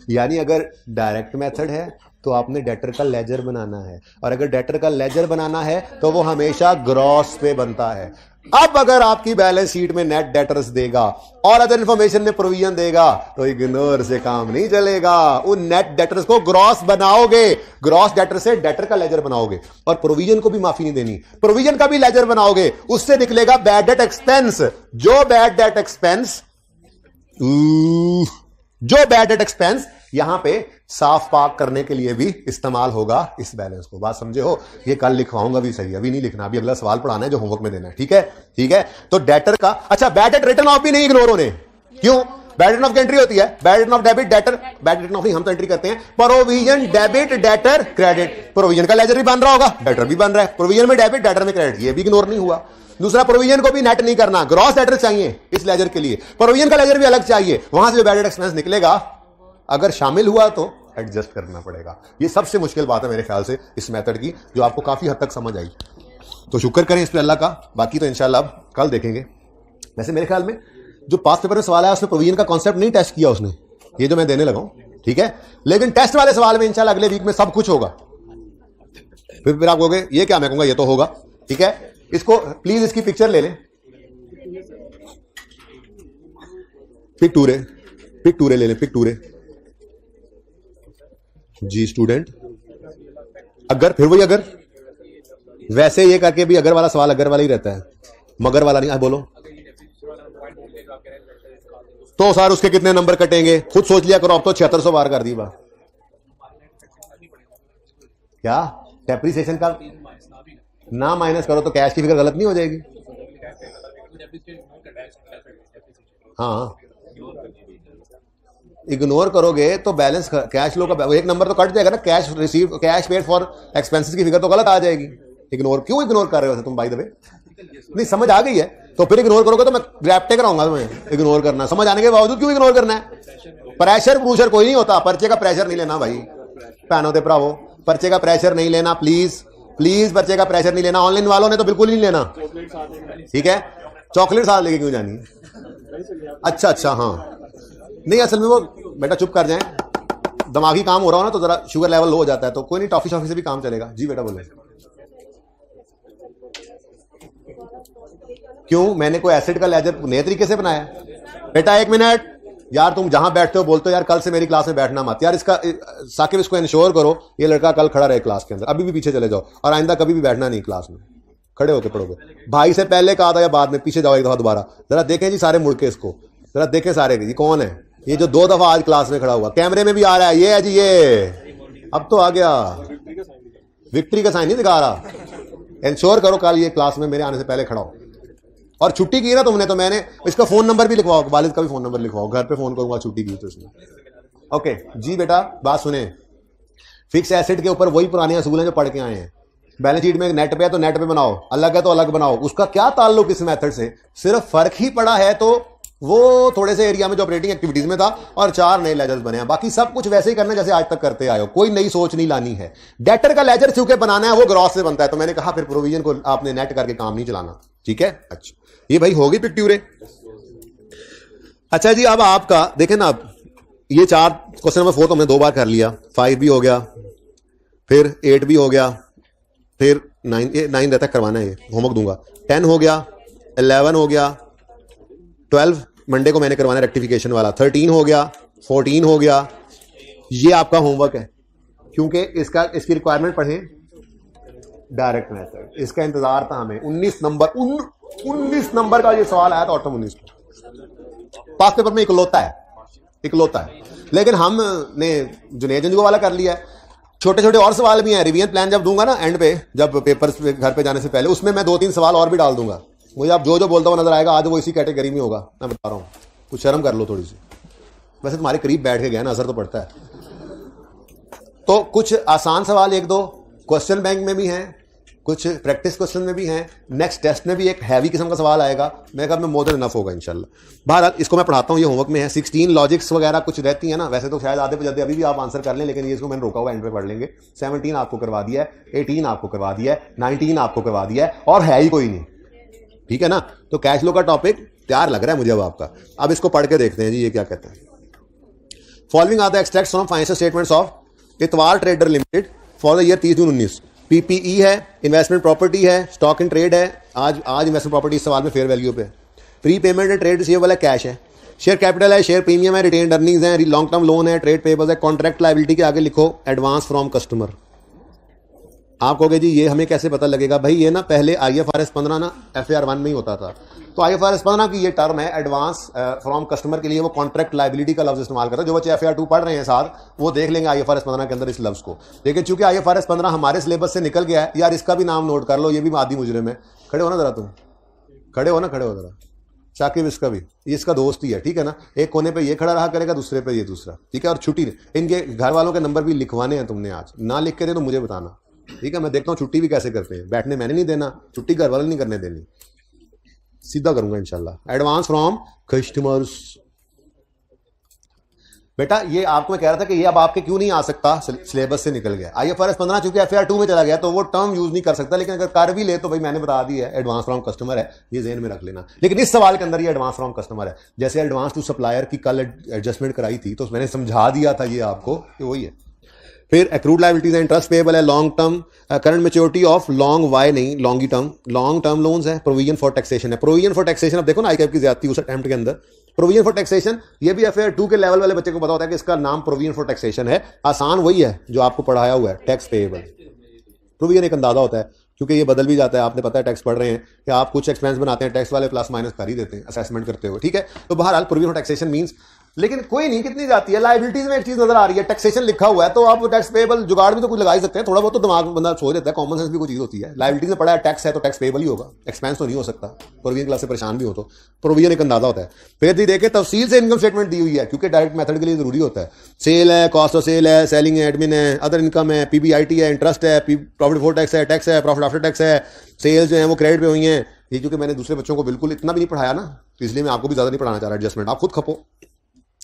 यानी अगर डायरेक्ट मेथड है तो आपने डेटर का लेजर बनाना है, और अगर डेटर का लेजर बनाना है तो वो हमेशा ग्रॉस पे बनता है। अब अगर आपकी बैलेंस शीट में नेट डेटर्स देगा और अदर इंफॉर्मेशन में प्रोविजन देगा तो इग्नोर से काम नहीं चलेगा। उन नेट डेटर्स को ग्रॉस बनाओगे, ग्रॉस डेटर से डेटर का लेजर बनाओगे, और प्रोविजन को भी माफी नहीं देनी, प्रोविजन का भी लेजर बनाओगे। उससे निकलेगा बैड डेट एक्सपेंस। जो बैड डेट एक्सपेंस यहां पे साफ पाक करने के लिए भी इस्तेमाल होगा इस बैलेंस को। बात समझे हो? ये कल लिखवाऊंगा भी सही, अभी नहीं लिखना, अभी अगला सवाल पढ़ाना है जो होमवर्क में देना है, ठीक है? ठीक है, तो डेटर का, अच्छा बैड डेट रिटर्न ऑफ भी नहीं इग्नोर होने। क्यों? बैड रिटर्न ऑफ की एंट्री होती है, bad return of debit debtor, bad return of नहीं हम तो एंट्री करते हैं, provision debit debtor credit. Provision का लेजर भी बन रहा होगा, डेटर भी बन रहा है, प्रोविजन में डेबिट डेटर में क्रेडिट, ये भी इग्नोर नहीं हुआ। दूसरा, प्रोविजन को भी नेट नहीं करना, ग्रॉस डेटर चाहिए इस लेजर के लिए, प्रोविजन का लेजर भी अलग चाहिए। वहां से जो बैड डेट एक्सपेंस निकलेगा अगर शामिल हुआ तो एडजस्ट करना पड़ेगा। ये सबसे मुश्किल बात है मेरे ख्याल से इस मेथड की, जो आपको काफ़ी हद तक समझ आई। तो शुक्र करें इस पर अल्लाह का, बाकी तो इंशाल्लाह अब कल देखेंगे। वैसे मेरे ख्याल में जो पास पेपर में सवाल आया उसमें प्रोविजन का कॉन्सेप्ट नहीं टेस्ट किया उसने, ये जो मैं देने लगा हूं, ठीक है। लेकिन टेस्ट वाले सवाल में इंशाल्लाह अगले वीक में सब कुछ होगा। फिर आप कहोगे ये क्या, मैं कहूंगा ये तो होगा, ठीक है। इसको प्लीज इसकी पिक्चर ले लें, पिक टूरे ले लें, पिक टूरे जी स्टूडेंट। अगर, फिर वही अगर, वैसे ये करके भी अगर वाला सवाल अगर वाला ही रहता है, मगर वाला नहीं। बोलो तो सर उसके कितने नंबर कटेंगे, खुद सोच लिया करो। अब तो 7600 बार कर दी बात। क्या डेप्रिसिएशन का ना माइनस करो तो कैश की फिगर गलत नहीं हो जाएगी? हाँ, इग्नोर करोगे तो बैलेंस कैश फ्लो का एक नंबर तो कट जाएगा ना। Cash receive, cash paid for expenses की फिगर तो गलत आ जाएगी। इग्नोर क्यों इग्नोर कर रहे हो तुम? बाय द वे नहीं समझ आ गई है तो फिर इग्नोर करोगे तो मैं रैप्टे कराऊंगा तुम्हें। इग्नोर करना, समझ आने के बावजूद क्यों इग्नोर करना है? प्रेशर प्रूशर कोई नहीं होता, पर्चे का प्रेशर नहीं लेना भाई, भैनों ते भरावो, पर्चे का प्रेशर नहीं लेना प्लीज प्लीज, पर्चे का प्रेशर नहीं लेना। ऑनलाइन वालों ने तो बिल्कुल नहीं लेना, ठीक है। चॉकलेट साथ लेके क्यों जानी? अच्छा अच्छा, हाँ नहीं, असल में वो बेटा चुप कर जाए, दिमागी काम हो रहा हो ना तो जरा शुगर लेवल लो हो जाता है, तो कोई नहीं, टॉफी शॉफी से भी काम चलेगा। जी बेटा बोले। क्यों, मैंने कोई एसिड का लेजर नए तरीके से बनाया? बेटा एक मिनट यार, तुम जहां बैठते हो बोलते हो यार कल से मेरी क्लास में बैठना मत यार। इसका साकिब इसको इंश्योर करो ये लड़का कल खड़ा रहे क्लास के अंदर, अभी भी पीछे चले जाओ और आइंदा कभी भी बैठना नहीं क्लास में, खड़े होकर पढ़ोगे। भाई से पहले कहा था या बाद में? पीछे जाओ एक दफा दोबारा, जरा देखें जी सारे मुड़ के इसको, जरा देखें सारे, ये कौन है ये जो 2 दफा आज क्लास में खड़ा हुआ, कैमरे में भी आ रहा है, ये है जी ये, अब तो आ गया। विक्ट्री का साइन नहीं दिखा रहा। इंश्योर करो कल ये क्लास में मेरे आने से पहले खड़ा हो। और छुट्टी की ना तुमने तो मैंने इसका फोन नंबर भी लिखवाओ, वालिद का भी फोन नंबर लिखवाओ, घर पे फोन करूंगा छुट्टी की तो इसमें। ओके जी बेटा बात सुने, फिक्स एसेट के ऊपर वही पुराने असूल हैं जो पढ़ के आए हैं। बैलेंस शीट में नेट पे है तो नेट पे बनाओ, अलग है तो अलग बनाओ, उसका क्या ताल्लुक इस मेथड से? सिर्फ फर्क ही पड़ा है तो वो थोड़े से एरिया में जो ऑपरेटिंग एक्टिविटीज में था और 4 नए लेजर्स बने हैं, बाकी सब कुछ वैसे ही करना जैसे आज तक करते आए हो, कोई नई सोच नहीं लानी है। डेटर का लेजर चूंकि बनाना है वो ग्रॉस से बनता है, तो मैंने कहा फिर प्रोविजन को आपने नेट करके काम नहीं चलाना, ठीक है। अच्छा ये भाई होगी पिक्ट्यूरे। अच्छा जी अब आपका देखें ना, ये 4 क्वेश्चन नंबर 4 तो हमने 2 बार कर लिया, 5 भी हो गया, फिर 8 भी हो गया, फिर 9 रहता करवाना है, ये होमवर्क दूंगा। 10 हो गया, 11 हो गया, 12 मंडे को मैंने करवाना रेक्टिफिकेशन वाला, 13 हो गया, 14 हो गया। ये आपका होमवर्क है, क्योंकि इसकी रिक्वायरमेंट पढ़ें डायरेक्ट मेथड, इसका इंतजार था हमें। 19 नंबर का ये सवाल आया था ऑटम 19 पास पेपर में, इकलौता है। लेकिन हमने जुनेद जंजू वाला कर लिया है। छोटे छोटे और सवाल भी हैं, रिवीजन प्लान जब दूंगा ना एंड पे, जब पेपर पे घर पे जाने से पहले, उसमें मैं 2-3 सवाल और भी डाल दूंगा। मुझे आप जो बोलता हुआ नजर आएगा आज वो इसी कैटेगरी में होगा, मैं बता रहा हूं। कुछ शर्म कर लो थोड़ी सी, वैसे तुम्हारे करीब बैठ के गया ना, असर तो पड़ता है। तो कुछ आसान सवाल 1-2 क्वेश्चन बैंक में भी हैं, कुछ प्रैक्टिस क्वेश्चन में भी हैं, नेक्स्ट टेस्ट में भी एक हैवी किस्म का सवाल आएगा। मैं कहा मोर देन इनफ होगा इंशाल्लाह। बहरहाल इसको मैं पढ़ाता हूँ, ये होमवर्क में है। 16 लॉजिक्स वगैरह कुछ रहती है ना, वैसे तो शायद आधे पे जाते अभी भी आप आंसर कर लें, लेकिन ये इसको मैंने रोका हुआ, एंड पे पढ़ लेंगे। 17 आपको करवा दिया है, 18 आपको करवा दिया है, 19 आपको करवा दिया है, और है ही कोई नहीं, ठीक है ना। तो कैश फ्लो का टॉपिक तैयार लग रहा है मुझे अब आपका। अब इसको पढ़ के देखते हैं जी ये क्या कहते हैं। Following are the extracts from financial statements of Itwar trader limited for the year 30 June 19। PPE है, इन्वेस्टमेंट प्रॉपर्टी है, स्टॉक एंड ट्रेड है। आज इन्वेस्टमेंट प्रॉपर्टी इस सवाल में फेयर वैल्यू पे। Prepayment and trade receivable है, कैश है। शेयर कैपिटल है, शेयर प्रीमियम है, रिटेन्ड अर्निंग्स है, लॉन्ग टर्म लोन है, ट्रेड पेबल्स है। कॉन्ट्रैक्ट लायबिलिटी के आगे लिखो एडवांस फ्रॉम कस्टमर। आप कहोगे जी ये हमें कैसे पता लगेगा? भाई ये ना पहले IFRS 15 ना FAR 1 में ही होता था, तो IFRS 15 की ये टर्म है एडवांस फ्रॉम कस्टमर के लिए वो कॉन्ट्रैक्ट लायबिलिटी का लफ्ज इस्तेमाल करता है। जो बच्चे FAR 2 पढ़ रहे हैं साथ वो देख लेंगे IFRS 15 के अंदर इस लफ्ज को। लेकिन चूंकि IFRS 15 हमारे सिलेबस से निकल गया है, यार इसका भी नाम नोट कर लो, ये भी मादी मुजरिम है। खड़े हो ना जरा, तुम खड़े हो जरा। शाकिब इसका भी, ये इसका दोस्त ही है, ठीक है ना। एक कोने पे ये खड़ा रहा करेगा, दूसरे पे ये दूसरा, ठीक है। और छुट्टी इनके घर वालों के नंबर भी लिखवाने हैं तुमने, आज ना लिख के दे तो मुझे बताना, ठीक है। मैं देखता हूँ छुट्टी भी कैसे करते हैं, बैठने मैंने नहीं देना, छुट्टी घर वाले नहीं करने देनी, सीधा करूंगा इंशाल्लाह। Advance from customers. बेटा ये आपको मैं कह रहा था कि ये अब आपके क्यों नहीं आ सकता, सिलेबस से निकल गया। IFRS 15 चूंकि FAR 2 में चला गया तो वो टर्म यूज नहीं कर सकता, लेकिन अगर कर भी ले तो भाई मैंने बता दी है एडवांस फ्रॉम कस्टमर है, ये ज़हन में रख लेना। लेकिन इस सवाल के अंदर ये एडवांस फ्रॉम कस्टमर है। जैसे एडवांस टू सप्लायर की कल एडजस्टमेंट कराई थी तो मैंने समझा दिया था ये आपको कि वही है। फिर एक्रूड लायबिलिटीज है, इंटरेस्ट पेएबल है, long term, current maturity of long वाई नहीं लॉन्गी टर्म, लॉन्ग टर्म लोन्स है, प्रोविजन फॉर टैक्सेशन है। प्रोविजन फॉर टैक्सेशन अब देखो ना ICAP की ज्यादती उस अटेम्प्ट के अंदर, प्रोविजन फॉर टैक्सेशन ये भी FAR 2 के लेवल वाले बच्चे को पता होता है कि इसका नाम प्रोविजन फॉर टैक्सेशन है। आसान वही है जो आपको पढ़ाया हुआ है, टैक्स पेएबल। प्रोविजन एक अंदाजा होता है क्योंकि ये बदल भी जाता है, आपने पता है टैक्स पढ़ रहे हैं कि आप कुछ एक्सपेंस बनाते हैं टैक्स वाले प्लस माइनस कर ही देते हैं असेसमेंट करते हुए, ठीक है। तो बहरहाल प्रोविजन फॉर टैक्सेशन मींस, लेकिन कोई नहीं कितनी जाती है। लायबिलिटीज में एक चीज नजर आ रही है, टैक्सेशन लिखा हुआ है तो आप टैक्स पेएबल जुगाड़ भी तो कुछ लगा ही सकते हैं, थोड़ा बहुत तो दिमाग बंदा सोच देता है, कॉमन सेंस भी कोई चीज होती है। लायबिलिटीज में पड़ा है टैक्स है तो टैक्स पेएबल ही होगा, एक्सपेंस तो नहीं हो सकता। प्रोविजन क्लास से परेशान भी हो तो प्रोविजन एक अंदाजा होता है। फिर भी देखे तफसील से इनकम स्टेटमेंट दी हुई है क्योंकि डायरेक्ट मेथड के लिए जरूरी होता है। सेल है, कॉस्ट ऑफ सेल है, सेलिंग है, एडमिन है, अदर इनकम है, PBIT है, इंटरेस्ट है, प्रॉफिट बिफोर टैक्स है, टैक्स है, प्रॉफिट आफ्टर टैक्स है, सेल्स जो है वो क्रेडिट पे हुई हैं। ये क्योंकि मैंने दूसरे बच्चों को बिल्कुल इतना भी नहीं पढ़ाया ना, तो इसलिए मैं आपको भी ज्यादा नहीं पढ़ाना चाह रहा, एडजस्टमेंट आप खुद खपो।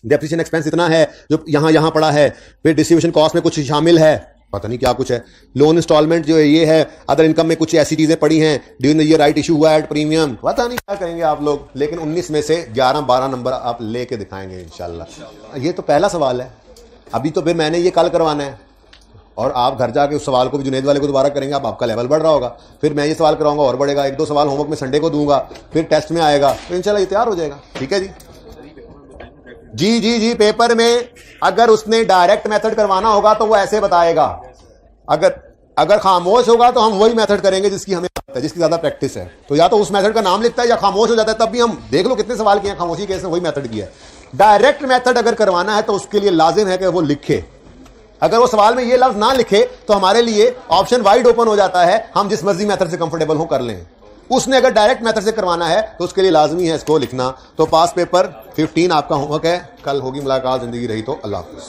डेप्रिसिएशन एक्सपेंस इतना है जो यहां पड़ा है, फिर डिस्ट्रीब्यूशन कॉस्ट में कुछ शामिल है, पता नहीं क्या कुछ है, लोन इंस्टॉलमेंट जो है ये है, अदर इनकम में कुछ ऐसी चीजें पड़ी हैं, during the year right issue हुआ एट प्रीमियम, पता नहीं क्या करेंगे आप लोग, लेकिन 19 में से 11-12 नंबर आप लेके दिखाएंगे इंशाल्लाह। ये तो पहला सवाल है, अभी तो फिर मैंने ये कल करवाना है और आप घर जाके उस सवाल को भी जुनेद वाले को दोबारा करेंगे, आप आपका लेवल बढ़ रहा होगा, फिर मैं ये सवाल कराऊंगा और बढ़ेगा, 1-2 सवाल होमवर्क में संडे को दूंगा, फिर टेस्ट में आएगा, तो इंशाल्लाह ये तैयार हो जाएगा। ठीक है जी, पेपर में अगर उसने डायरेक्ट मेथड करवाना होगा तो वो ऐसे बताएगा, अगर खामोश होगा तो हम वही मेथड करेंगे जिसकी हमें आता है, जिसकी ज्यादा प्रैक्टिस है, तो या तो उस मेथड का नाम लिखता है या खामोश हो जाता है, तब भी हम देख लो कितने सवाल किए, खामोशी केस में वही मेथड किया है। डायरेक्ट मेथड अगर करवाना है तो उसके लिए लाजिम है कि वो लिखे, अगर वो सवाल में ये लफ्ज ना लिखे तो हमारे लिए ऑप्शन वाइड ओपन हो जाता है, हम जिस मर्जी मेथड से कंफर्टेबल हो कर लें। उसने अगर डायरेक्ट मेथड से करवाना है तो उसके लिए लाजमी है इसको लिखना। तो पास पेपर 15 आपका होमवर्क है, कल होगी मुलाकात, जिंदगी रही तो अल्लाह हाफ़िज़।